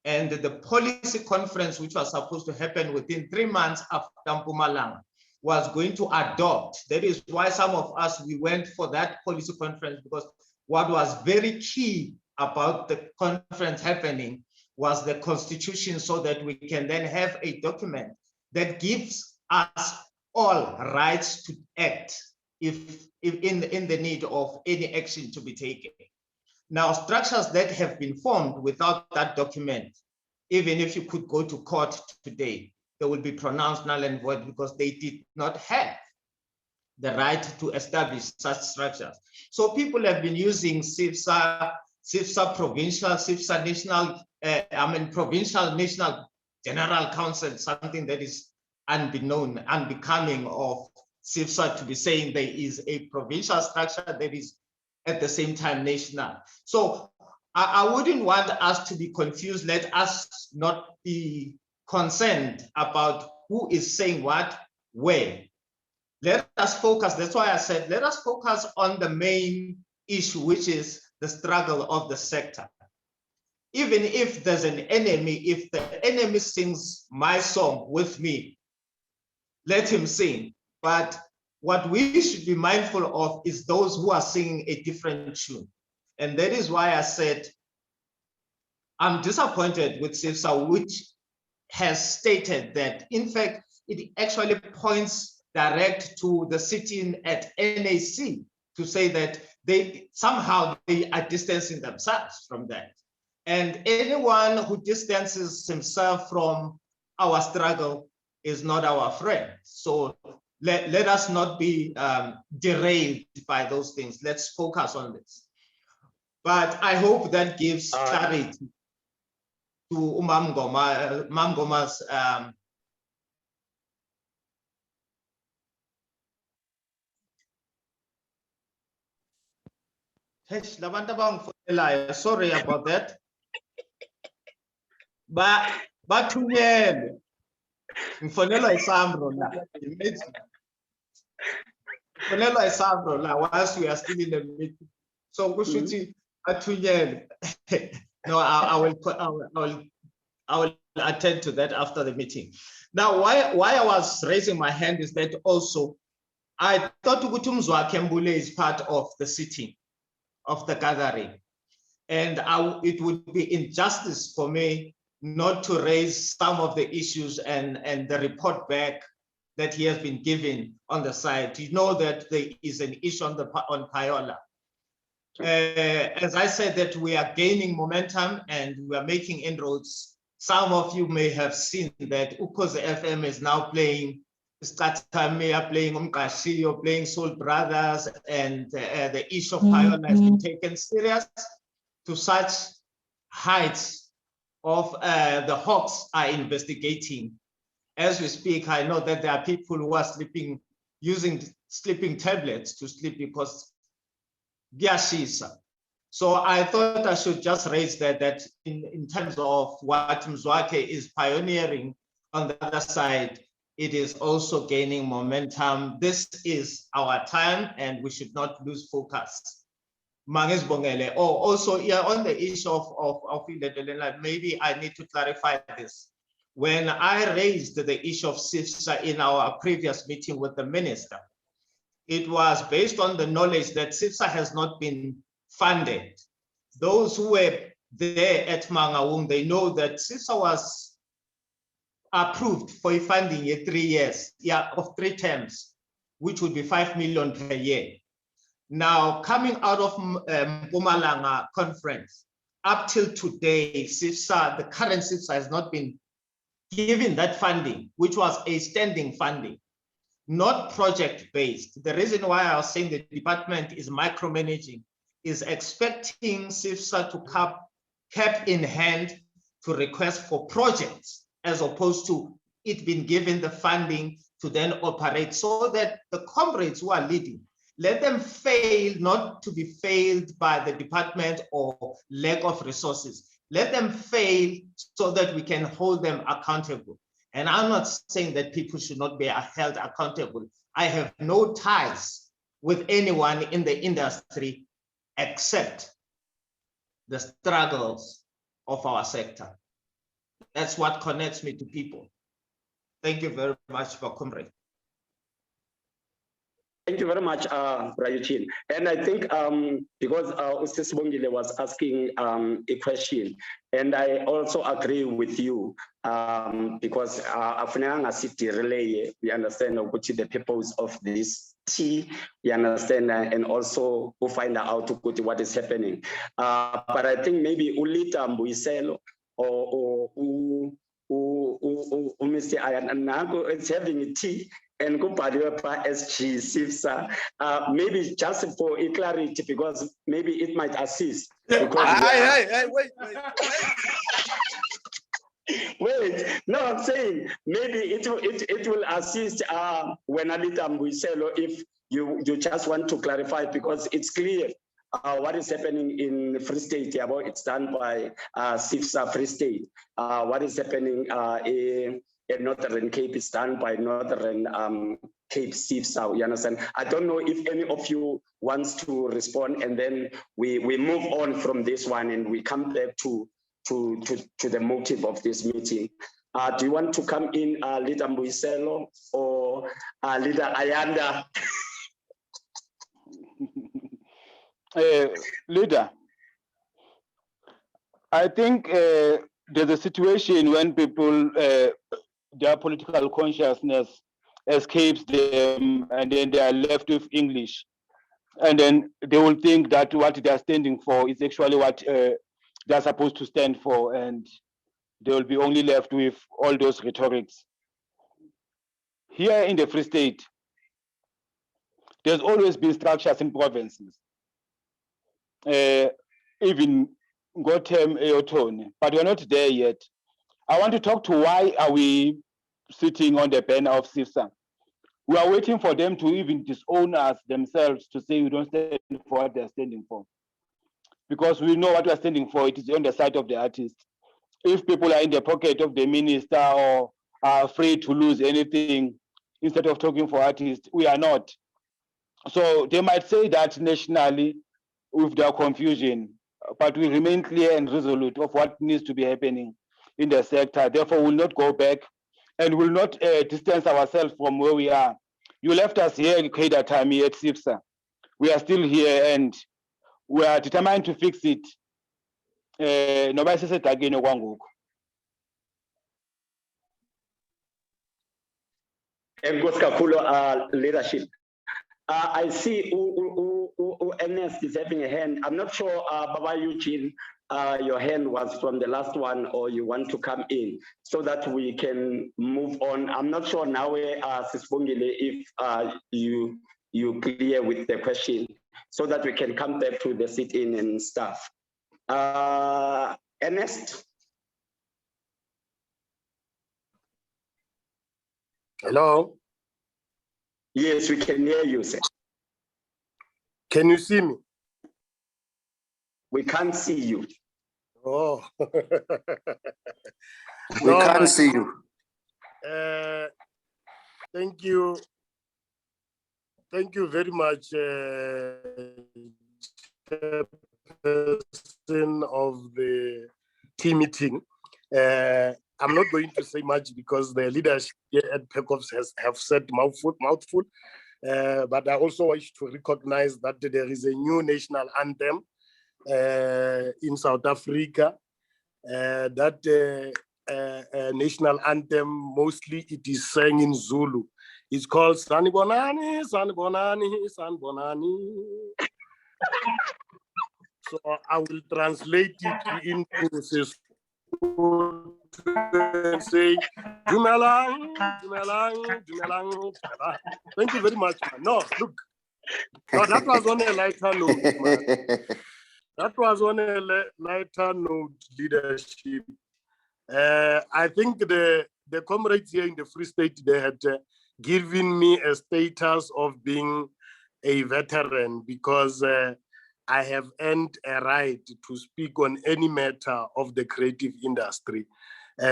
And the policy conference, which was supposed to happen within 3 months after Mpumalanga, was going to adopt. That is why some of us, we went for that policy conference, because what was very key about the conference happening was the constitution, so that we can then have a document that gives us all rights to act if in the need of any action to be taken. Now, structures that have been formed without that document, even if you could go to court today, they will be pronounced null and void because they did not have the right to establish such structures. So people have been using CIFSA, CIFSA provincial, CIFSA national, provincial national general council, something that is unbeknown, unbecoming of CIFSA to be saying there is a provincial structure that is at the same time national. So I wouldn't want us to be confused. Let us not be concerned about who is saying what, where. Let us focus, that's why I said, let us focus on the main issue, which is the struggle of the sector. Even if there's an enemy, if the enemy sings my song with me, let him sing. But what we should be mindful of is those who are singing a different tune. And that is why I said, I'm disappointed with CIFSA, which has stated that, in fact, it actually points direct to the sitting at NAC to say that they somehow they are distancing themselves from that. And anyone who distances himself from our struggle is not our friend. So let us not be derailed by those things. Let's focus on this. But I hope that gives clarity to Mamgoma's sorry about that. But Mfonelo Isambro whilst we are still in the meeting. So Kushuti Atunyel. No, I will attend to that after the meeting. Now, why I was raising my hand is that also I thought Ugutumzwa Kembule is part of the sitting, of the gathering. And it would be injustice for me not to raise some of the issues and the report back that he has been given on the side. You know that there is an issue on Payola. As I said, that we are gaining momentum and we are making inroads Some of you may have seen that Ukhozi FM is now playing Skatame, playing Umkashio, playing Soul Brothers, and the issue of Pioneer has been taken serious to such heights of the Hawks are investigating. As we speak, I know that there are people who are sleeping, using sleeping tablets to sleep because Gyashisa. So I thought I should just raise that in terms of what Mzwakhe is pioneering on the other side, it is also gaining momentum. This is our time and we should not lose focus. Manges Bongele. Oh, also yeah, on the issue of maybe I need to clarify this. When I raised the issue of CIFSA in our previous meeting with the minister, it was based on the knowledge that CIFSA has not been funded. Those who were there at Mangaung, they know that CIFSA was approved for funding in 3 years, of 3 terms, which would be 5 million per year. Now, coming out of Mpumalanga conference, up till today, CIFSA, the current CIFSA has not been given that funding, which was a standing funding, not project-based. The reason why I was saying the department is micromanaging is expecting CIFSA to cap in hand to request for projects, as opposed to it being given the funding to then operate, so that the comrades who are leading, let them fail not to be failed by the department or lack of resources. Let them fail so that we can hold them accountable. And I'm not saying that people should not be held accountable. I have no ties with anyone in the industry except the struggles of our sector. That's what connects me to people. Thank you very much for comrade. Thank you very much, Rayuchin. And I think because Ustis Bongile was asking a question, and I also agree with you because we understand which is the purpose of this tea, we understand, and also to find out what is happening. But I think maybe Ulita Mbuiselo or Mr. Ayananago is having a tea. And SG CIFSA, maybe just for clarity, because maybe it might assist. Because wait. Wait, no, I'm saying maybe it will assist when Alita Mbuiselo, if you just want to clarify, because it's clear what is happening in Free State. It's done by CIFSA Free State. What is happening in Northern Cape is done by Northern Cape CIFSA, you understand? I don't know if any of you wants to respond, and then we move on from this one and we come back to the motive of this meeting. Do you want to come in, Leader Mbuiselo or Leader Ayanda? Leader, I think there's a situation when people, their political consciousness escapes them, and then they are left with English. And then they will think that what they are standing for is actually what they're supposed to stand for, and they will be only left with all those rhetorics. Here in the Free State, there's always been structures in provinces, even Gotham, Eotone, but we're not there yet. I want to talk to why are we sitting on the banner of CIFSA. We are waiting for them to even disown us themselves, to say we don't stand for what they're standing for. Because we know what we're standing for, it is on the side of the artist. If people are in the pocket of the minister or are afraid to lose anything, instead of talking for artists, we are not. So they might say that nationally with their confusion, but we remain clear and resolute of what needs to be happening in the sector. Therefore, we'll not go back and will not distance ourselves from where we are. You left us here in Tami at CIFSA. We are still here and we are determined to fix it. Leadership. I see Ernest is having a hand. I'm not sure, Baba Eugene, your hand was from the last one, or you want to come in so that we can move on. I'm not sure now, Sisbongile, if you clear with the question so that we can come back to the sit-in and stuff. Ernest? Hello? Yes, we can hear you, sir. Can you see me? We can't see you. Oh. We can't see you. Thank you. Thank you very much, Chairperson of the team meeting. I'm not going to say much because the leadership here at PACOF have said mouthful. But I also wish to recognize that there is a new national anthem in South Africa. That national anthem, mostly it is sang in Zulu. It's called Sanibonani, Sanibonani, Sanibonani. So I will translate it into say, Dumelang, Dumelang, Dumelang. Thank you very much, man. No, look. No, that was on a lighter note, man. That was on a lighter note, leadership. I think the comrades here in the Free State, they had given me a status of being a veteran because I have earned a right to speak on any matter of the creative industry.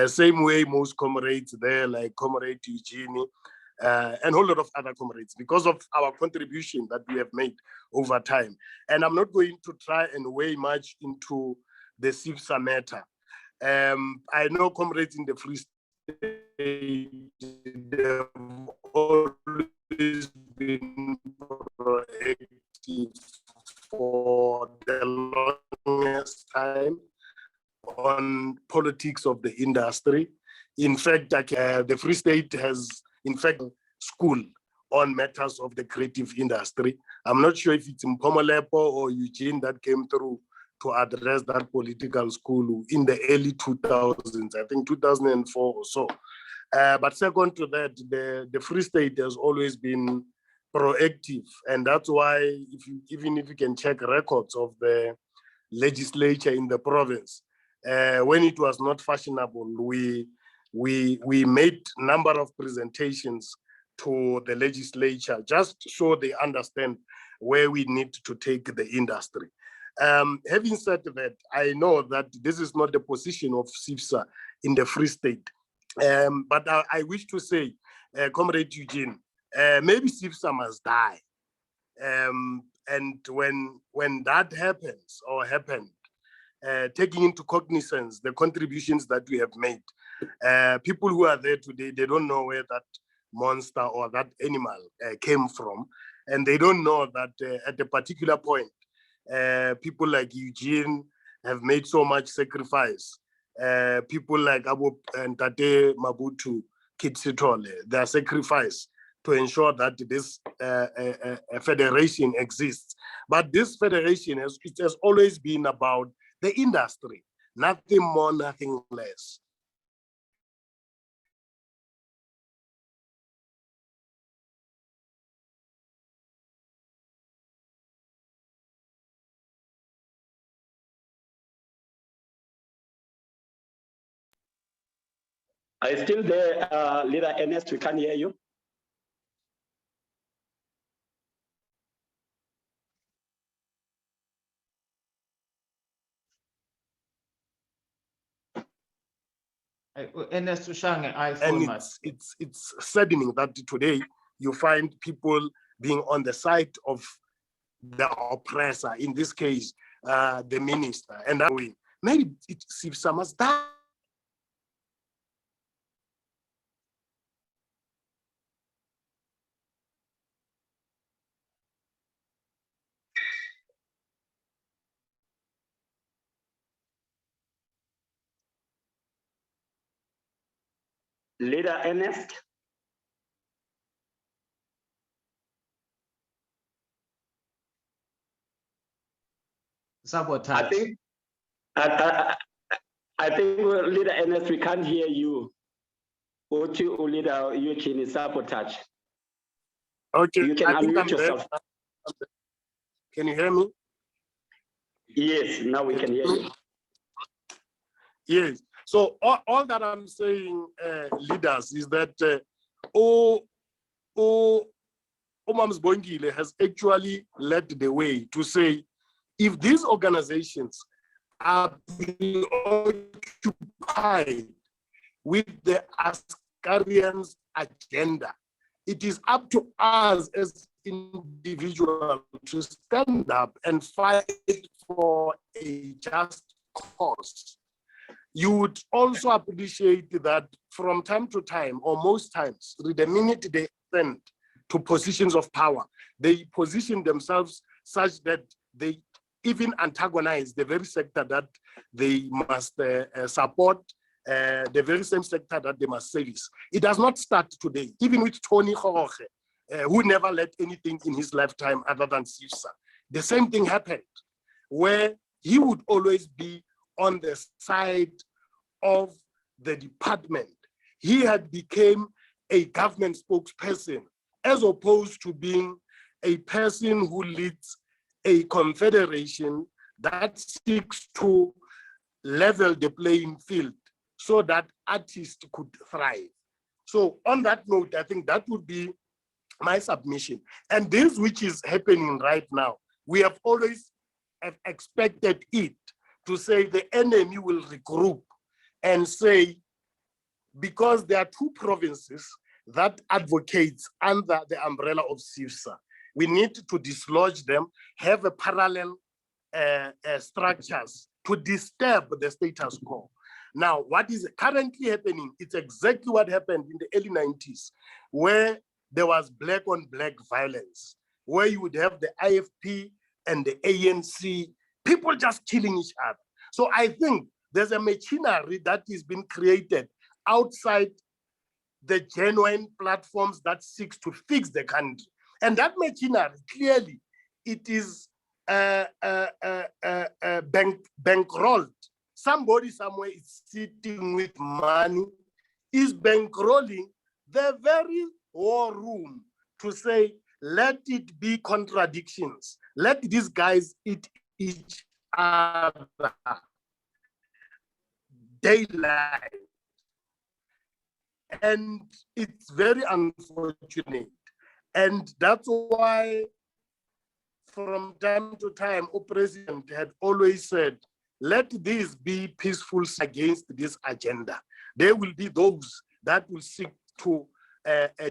Same way most comrades there, like Comrade Eugenie, and a whole lot of other comrades, because of our contribution that we have made over time. And I'm not going to try and weigh much into the CIFSA matter. I know comrades in the Free State, they've always been proactive for the longest time on politics of the industry. In fact, the Free State has, in fact, school on matters of the creative industry. I'm not sure if it's Mpumalanga or Eugene that came through to address that political school in the early 2000s, I think 2004 or so. But second to that, the Free State has always been proactive. And that's why even if you can check records of the legislature in the province, when it was not fashionable, we made a number of presentations to the legislature just so they understand where we need to take the industry. Having said that, I know that this is not the position of CIFSA in the Free State. But I wish to say, Comrade Eugene, maybe CIFSA must die. And when that happens or happened, taking into cognizance the contributions that we have made, people who are there today, they don't know where that monster or that animal came from. And they don't know that at a particular point, people like Eugene have made so much sacrifice. People like Abu and Tate Mabutu Kitsitole, their sacrifice to ensure that this federation exists. But this federation has always been about the industry, nothing more, nothing less. Are you still there, Leader Ernest? We can't hear you. Ernest Ushange, And it's saddening that today you find people being on the side of the oppressor, in this case, the minister. And that way, maybe CIFSA must die. Leader Ernest? Sabotage. I think Leader Ernest, we can't hear you. Leader Eugene, is sabotage. Okay, You can unmute yourself. Can you hear me? Yes, now we can hear you. Yes. So all that I'm saying, leaders, is that Omams Bongile has actually led the way to say, if these organizations are preoccupied with the Askarians' agenda, it is up to us as individuals to stand up and fight for a just cause. You would also appreciate that from time to time, or most times, the minute they ascend to positions of power, they position themselves such that they even antagonize the very sector that they must support, the very same sector that they must service. It does not start today. Even with Tony Jorge, who never led anything in his lifetime other than CIFSA, the same thing happened, where he would always be on the side of the department. He had become a government spokesperson as opposed to being a person who leads a confederation that seeks to level the playing field so that artists could thrive. So on that note, I think that would be my submission. And this which is happening right now, we have always expected it to say the enemy will regroup and say, because there are two provinces that advocates under the umbrella of CIFSA, we need to dislodge them, have a parallel structures to disturb the status quo. Now, what is currently happening, it's exactly what happened in the early 90s, where there was black on black violence, where you would have the IFP and the ANC, people just killing each other. So I think there's a machinery that is being created outside the genuine platforms that seeks to fix the country. And that machinery, clearly, it is bankrolled. Somebody somewhere is sitting with money, is bankrolling the very war room to say, let it be contradictions. Let these guys eat each other. Daylight. And it's very unfortunate. And that's why from time to time, our president had always said, let these be peaceful against this agenda. There will be those that will seek to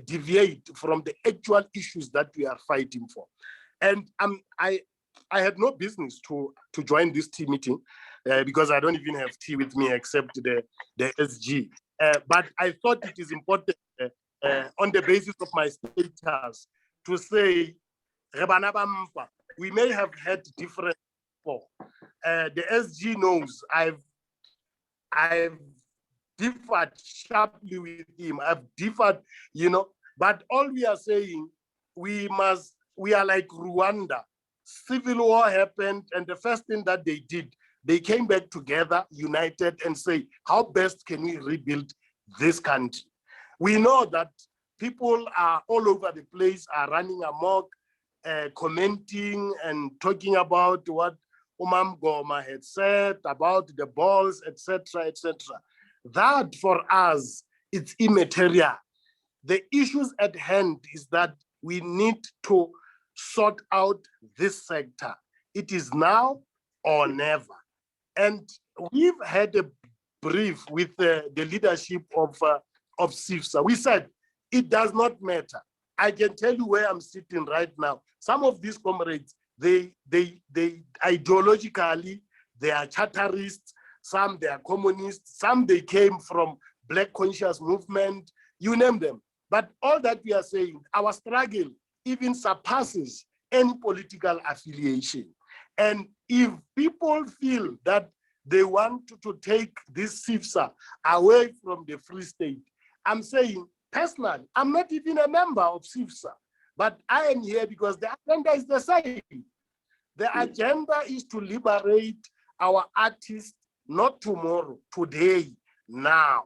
deviate from the actual issues that we are fighting for. And I had no business to join this tea meeting because I don't even have tea with me except the SG. But I thought it is important on the basis of my status to say, we may have had different people. The SG knows I've differed sharply with him. I've differed, but all we are saying, we are like Rwanda. Civil war happened, and the first thing that they did, they came back together, united, and say, how best can we rebuild this country? We know that people are all over the place, are running amok, commenting and talking about what Umam Goma had said about the balls, etc., etc. That for us, it's immaterial. The issues at hand is that we need to sort out this sector. It is now or never. And we've had a brief with the leadership of CIFSA. We said, it does not matter. I can tell you where I'm sitting right now. Some of these comrades, they ideologically, they are charterists, some they are communists, some they came from Black conscious movement, you name them. But all that we are saying, our struggle even surpasses any political affiliation. And if people feel that they want to take this CIFSA away from the Free State, I'm saying, personally, I'm not even a member of CIFSA, but I am here because the agenda is the same. The agenda is to liberate our artists, not tomorrow, today, now.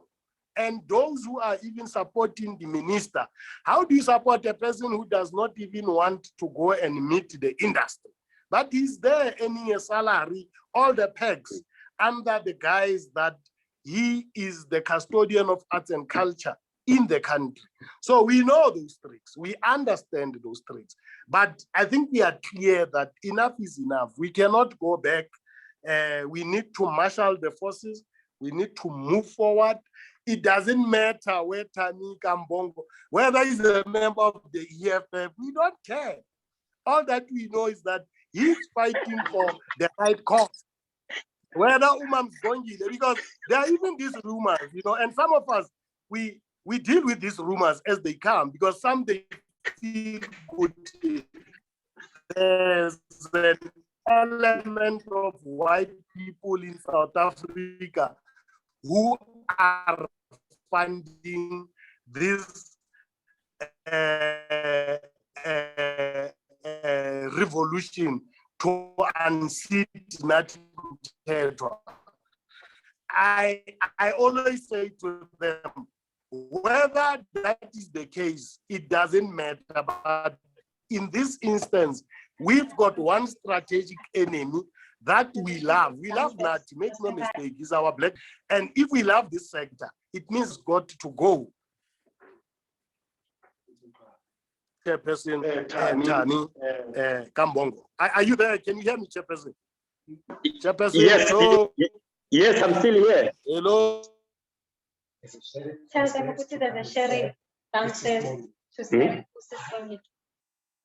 And those who are even supporting the minister, how do you support a person who does not even want to go and meet the industry? But he's there earning a salary, all the perks, under the guise that he is the custodian of arts and culture in the country. So we know those tricks, we understand those tricks, but I think we are clear that enough is enough. We cannot go back. We need to marshal the forces. We need to move forward. It doesn't matter where Tani Kambongo, whether he's a member of the EFF, we don't care. All that we know is that he's fighting for the right cause. Whether Umam Zongile, because there are even these rumors, you know, and some of us, we deal with these rumors as they come, because some they feel good. There's an element of white people in South Africa who are funding this revolution to unseat Native territory. I always say to them, whether that is the case, it doesn't matter. But in this instance, we've got one strategic enemy that we love. We love Nati, make no mistake, he's our black. And if we love this sector, it means got to go. Chairperson Tani Kambongo. Are you there? Can you hear me, Chairperson? Chairperson, yes, hello. Yes, I'm still here. Hello.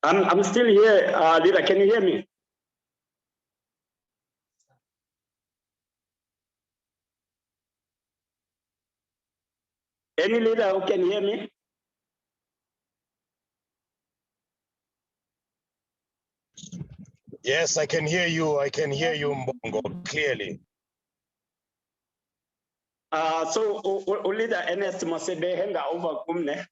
I'm still here, leader. Can you hear me? Any leader who can hear me? Yes, I can hear you. I can hear you, Mbongo, clearly. So, leader Ernest Mosebe hand over kumne.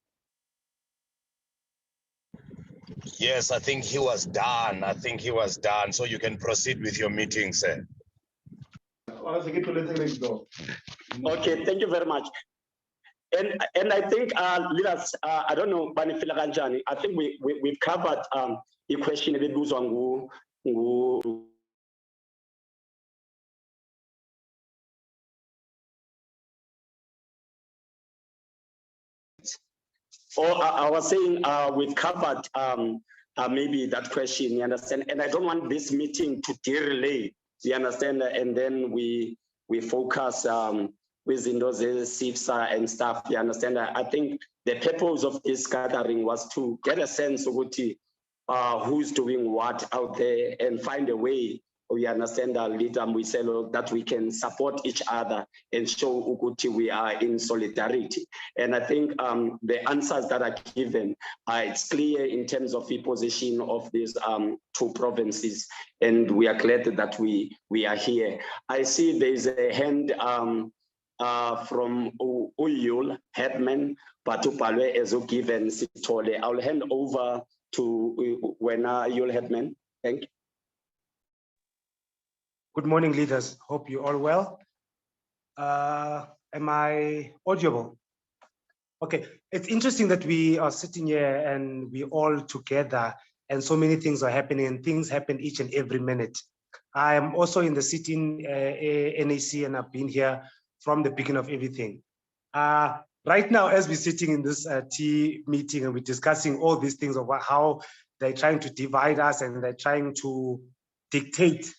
Yes, I think he was done. I think he was done. So you can proceed with your meeting, sir. Okay, thank you very much. And I think leaders, I don't know, Banifila Ganjani, I think we've covered the question ebuzwa ngu I was saying we've covered maybe that question, you understand? And I don't want this meeting to delay, you understand? And then we focus within those CIFSA and stuff, you understand? I think the purpose of this gathering was to get a sense of who's doing what out there and find a way, we understand our leader, we say that we can support each other and show Uguti we are in solidarity. And I think the answers that are given, it's clear in terms of the position of these two provinces, and we are glad that we are here. I see there's a hand from Uyul Hetman, Patupalwe Ezo given Sitole. I'll hand over to Wena Uyul Hetman. Thank you. Good morning, leaders. Hope you're all well. Am I audible? Okay, it's interesting that we are sitting here and we're all together and so many things are happening and things happen each and every minute. I am also in the sitting NAC and I've been here from the beginning of everything. Right now, as we're sitting in this tea meeting and we're discussing all these things about how they're trying to divide us and they're trying to dictate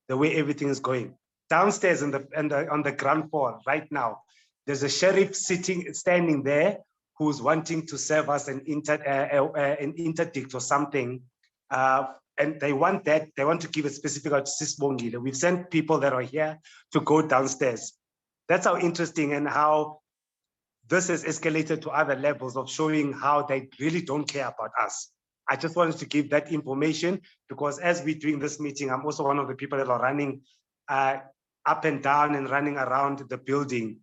the way everything is going. Downstairs on the ground floor right now, there's a sheriff standing there who's wanting to serve us an interdict or something. And they want to give a specific out to Sisbongile. We've sent people that are here to go downstairs. That's how interesting and how this has escalated to other levels of showing how they really don't care about us. I just wanted to give that information because as we're doing this meeting, I'm also one of the people that are running up and down and running around the building,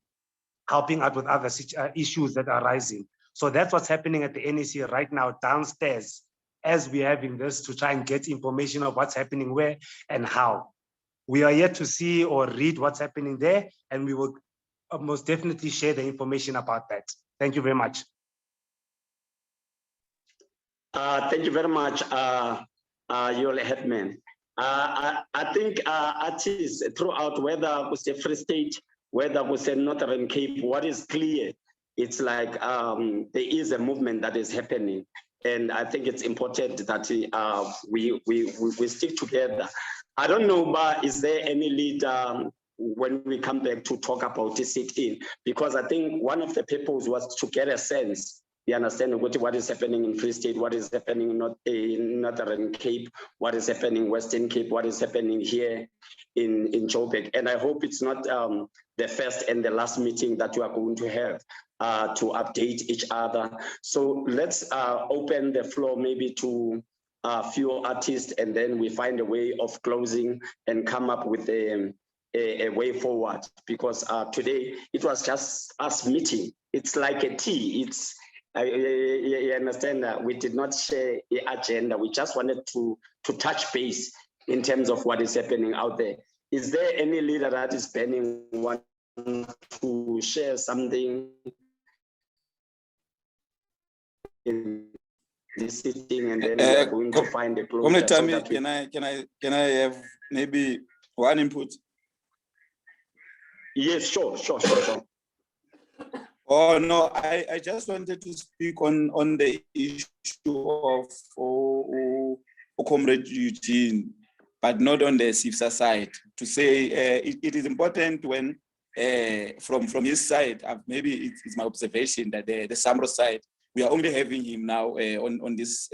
helping out with other issues that are rising. So that's what's happening at the NEC right now downstairs. as we're having this to try and get information of what's happening where and how. We are yet to see or read what's happening there, and we will most definitely share the information about that. Thank you very much. Thank you very much, Yul Hetman. I think artists throughout, whether we say Free State, whether we say Northern Cape, what is clear, it's like there is a movement that is happening. And I think it's important that we stick together. I don't know, but is there any leader when we come back to talk about the sit-in? Because I think one of the purposes was to get a sense, you understand what is happening in Free State, what is happening in Northern Cape, what is happening in Western Cape, what is happening here in Joburg. And I hope it's not the first and the last meeting that you are going to have to update each other. So let's open the floor maybe to a few artists, and then we find a way of closing and come up with a way forward. Because today it was just us meeting. It's like a tea. It's you understand that we did not share the agenda. We just wanted to touch base in terms of what is happening out there. Is there any leader that is planning want to share something in this sitting, and then we are going to find a closure? So can I have maybe one input? Yes, sure. Oh no, I just wanted to speak on the issue of Comrade Eugene, but not on the CIFSA side. To say it is important when from his side, maybe it's my observation that the SAMRO side, we are only having him now on this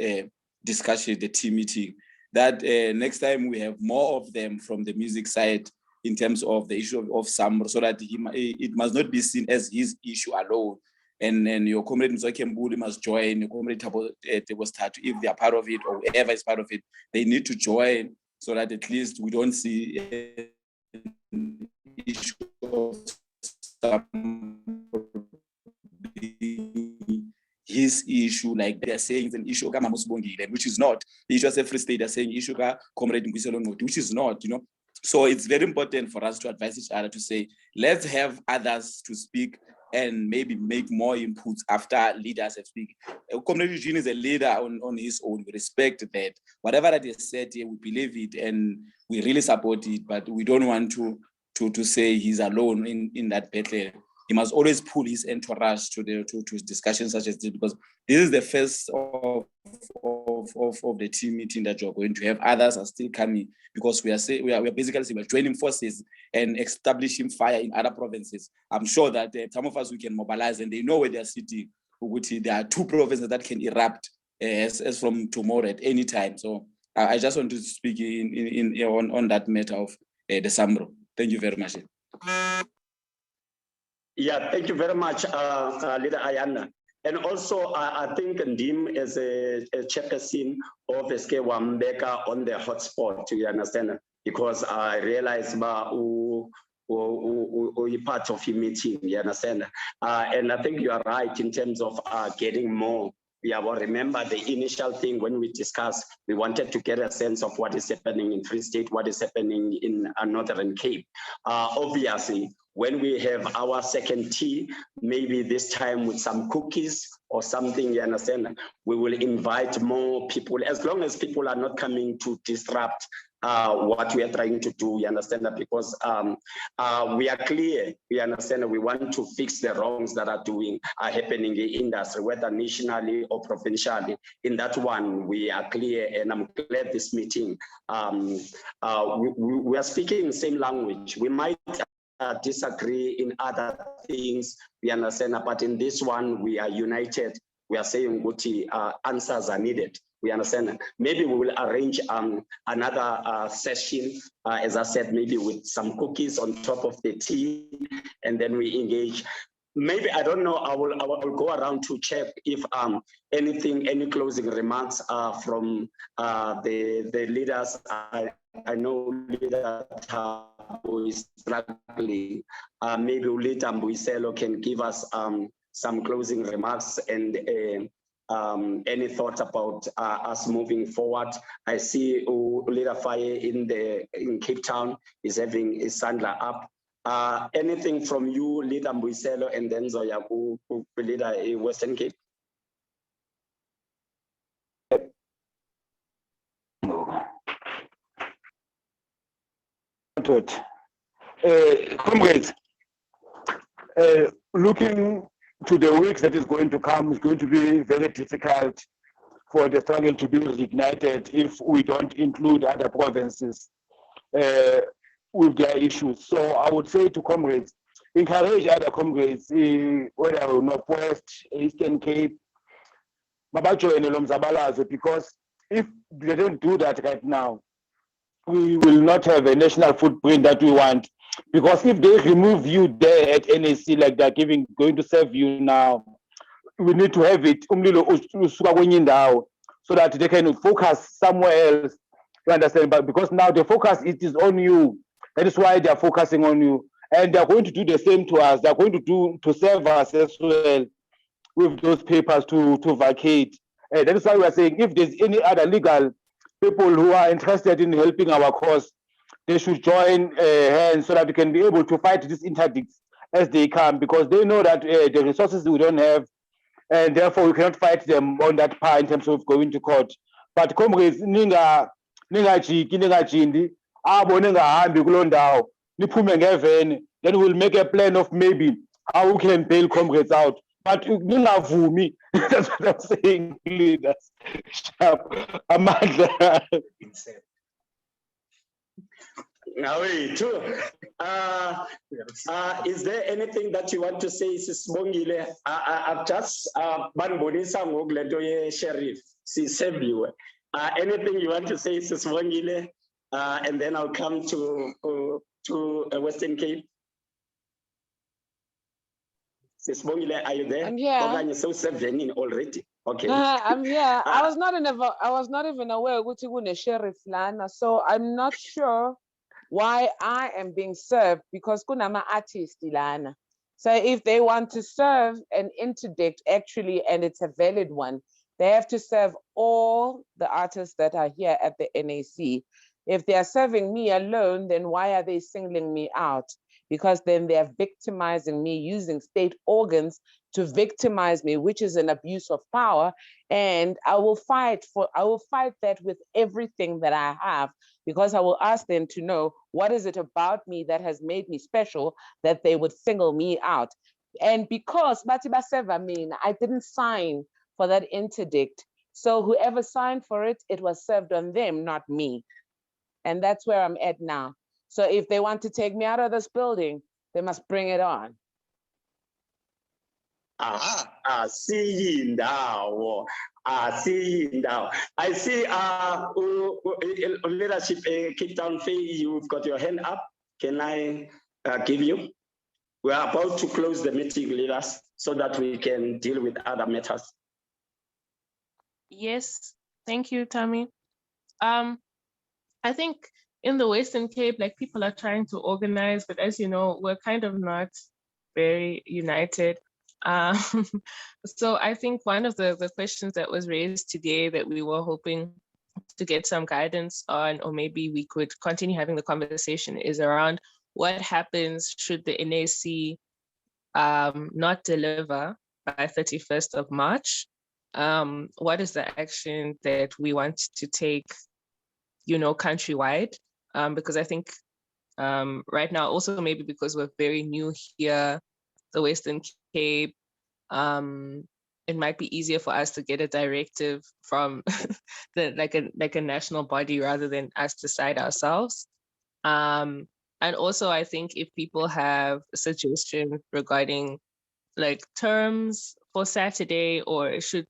discussion, the team meeting, that next time we have more of them from the music side in terms of the issue of SAMRO, so that it must not be seen as his issue alone. And your comrade Mzwakembuli must join, your comrade Tebostatu, if they are part of it, or whoever is part of it, they need to join, so that at least we don't see an issue of his issue, like they're saying it's an issue of which is not. The issue of Free State, they're saying issue of Comrade Mbuiselo, which is not, you know. So it's very important for us to advise each other to say, let's have others to speak and maybe make more inputs after leaders have speak. Comrade Eugene is a leader on his own. We respect that. Whatever that is said here, we believe it and we really support it, but we don't want to say he's alone in that battle. He must always pull his entourage to discussions such as this, because this is the first of the team meeting that you're going to have. Others are still coming, because we are basically saying we're joining forces and establishing fire in other provinces. I'm sure that some of us, we can mobilize, and they know where they're sitting. There are 2 provinces that can erupt as from tomorrow at any time. So I just want to speak on that matter of the SAMRO. Thank you very much. Yeah, thank you very much, Leader Ayanda. And also, I think Ndim is a chairperson of SK Wambeka on the hotspot, you understand? Because I realize you're part of the meeting, you understand? And I think you are right in terms of getting more. Yeah, well, remember the initial thing when we discussed, we wanted to get a sense of what is happening in Free State, what is happening in Northern Cape. Obviously, when we have our second tea, maybe this time with some cookies or something, you understand, we will invite more people, as long as people are not coming to disrupt what we are trying to do, you understand that, because we are clear, we understand that we want to fix the wrongs that are happening in the industry, whether nationally or provincially. In that one, we are clear, and I'm glad this meeting, we are speaking the same language. We might disagree in other things, we understand, but in this one, we are united. We are saying what answers are needed. We understand. Maybe we will arrange another session, as I said, maybe with some cookies on top of the tea, and then we engage. Maybe, I don't know, I will go around to check if any closing remarks from the leaders. I know Leader Thabo is struggling. Maybe Leader Mbuiselo can give us some closing remarks, and any thoughts about us moving forward? I see Leader Faye in Cape Town is having his sandler up. Anything from you, Leader Mbuiselo, and then Zoya, who Leader Western Cape? Comrades, looking to the weeks that is going to come, is going to be very difficult for the struggle to be reignited if we don't include other provinces with their issues. So I would say to comrades, encourage other comrades, whether Northwest, Eastern Cape, because if they don't do that right now, we will not have a national footprint that we want. Because if they remove you there at NAC, like they're going to serve you now, we need to have it so that they can focus somewhere else. You understand? But because now the focus is on you, that is why they are focusing on you, and they are going to do the same to us. They are going to serve us as well with those papers to vacate. That is why we are saying if there's any other legal people who are interested in helping our cause, they should join hands so that we can be able to fight these interdicts as they come, because they know that the resources we don't have, and therefore we cannot fight them on that part in terms of going to court. But comrades, ningajindi, abo ningahambi kulo ndawo, niphume ngevene, then we'll make a plan of maybe how we can bail comrades out. But ningavumi, that's what I'm saying, leaders. Amandla. Now, too. Is there anything that you want to say, Sisbongile? I've just banbonisa ngogleto ye sheriff, si serve you. Anything you want to say, Sisbongile? And then I'll come to Western Cape. Sisbongile, are you there? I'm here. You're so seven already. Okay. I'm here. I was not even aware of sheriff lana, so I'm not sure why I am being served, because kunama artist ilana. So if they want to serve an interdict actually, and it's a valid one, they have to serve all the artists that are here at the NAC. If they are serving me alone, then why are they singling me out? Because then they're victimizing me, using state organs to victimize me, which is an abuse of power. And I will fight that with everything that I have, because I will ask them to know what is it about me that has made me special that they would single me out. And because Batiba Seva mean, I didn't sign for that interdict. So whoever signed for it, it was served on them, not me. And that's where I'm at now. So if they want to take me out of this building, they must bring it on. See now. I see leadership Cape Town Faye, you've got your hand up. Can I give you? We are about to close the meeting, leaders, so that we can deal with other matters. Yes, thank you, Tammy. I think in the Western Cape, like, people are trying to organize, but as you know, we're kind of not very united. So I think one of the questions that was raised today that we were hoping to get some guidance on, or maybe we could continue having the conversation, is around what happens should the NAC not deliver by 31st of March. What is the action that we want to take, countrywide? Because I think right now, also maybe because we're very new here, the Western Cape, it might be easier for us to get a directive from like a national body rather than us decide ourselves. And also, I think if people have a suggestion regarding like terms for Saturday, or should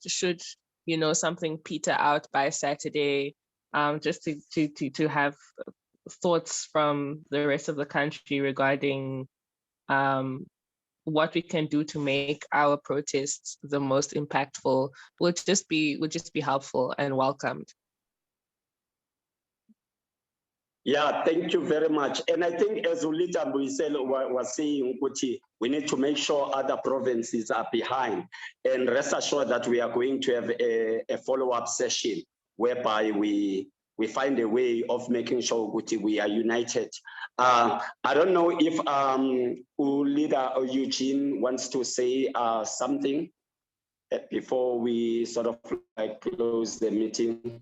something peter out by Saturday, just to have thoughts from the rest of the country regarding what we can do to make our protests the most impactful would just be helpful and welcomed. Yeah, thank you very much. And I think as Ulita Mbuyiselo was saying, we need to make sure other provinces are behind. And rest assured that we are going to have a follow-up session whereby we find a way of making sure we are united. I don't know if Ulita or Eugene wants to say something before we sort of like close the meeting.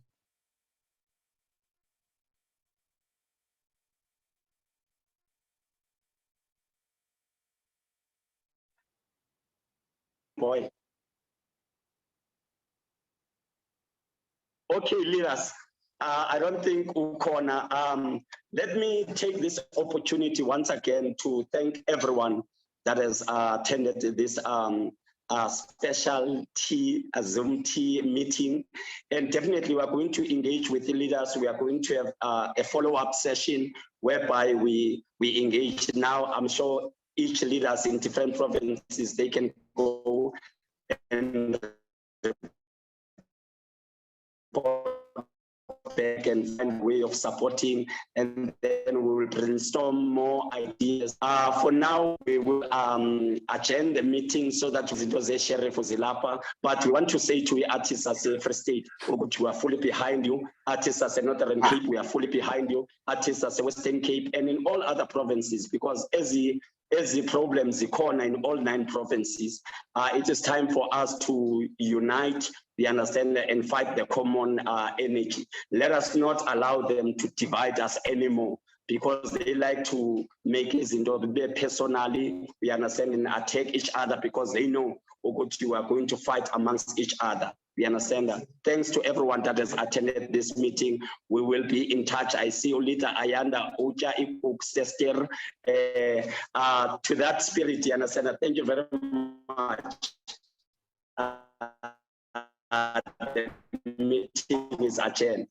Boy. Okay, leaders. I don't think Ukona. Let me take this opportunity once again to thank everyone that has attended this special Zoom meeting. And definitely we're going to engage with the leaders. We are going to have a follow-up session whereby we engage. Now, I'm sure each leaders in different provinces, they can go and back and find a way of supporting, and then we will brainstorm more ideas. For now, we will adjourn the meeting so that it was a sheriff Zilapa, but we want to say to artists as a Free State, we are fully behind you. Artists as a Northern Cape, we are fully behind you. Artists as a Western Cape and in all other provinces, because as the problems corner in all 9 provinces, it is time for us to unite, we understand, and fight the common energy. Let us not allow them to divide us anymore, because they like to make it personally, we understand, and attack each other because they know you are going to fight amongst each other. We understand that. Thanks to everyone that has attended this meeting. We will be in touch. I see Olita Ayanda, Oja Ipuk, Sester. To that spirit, you understand that. Thank you very much. The meeting is adjourned.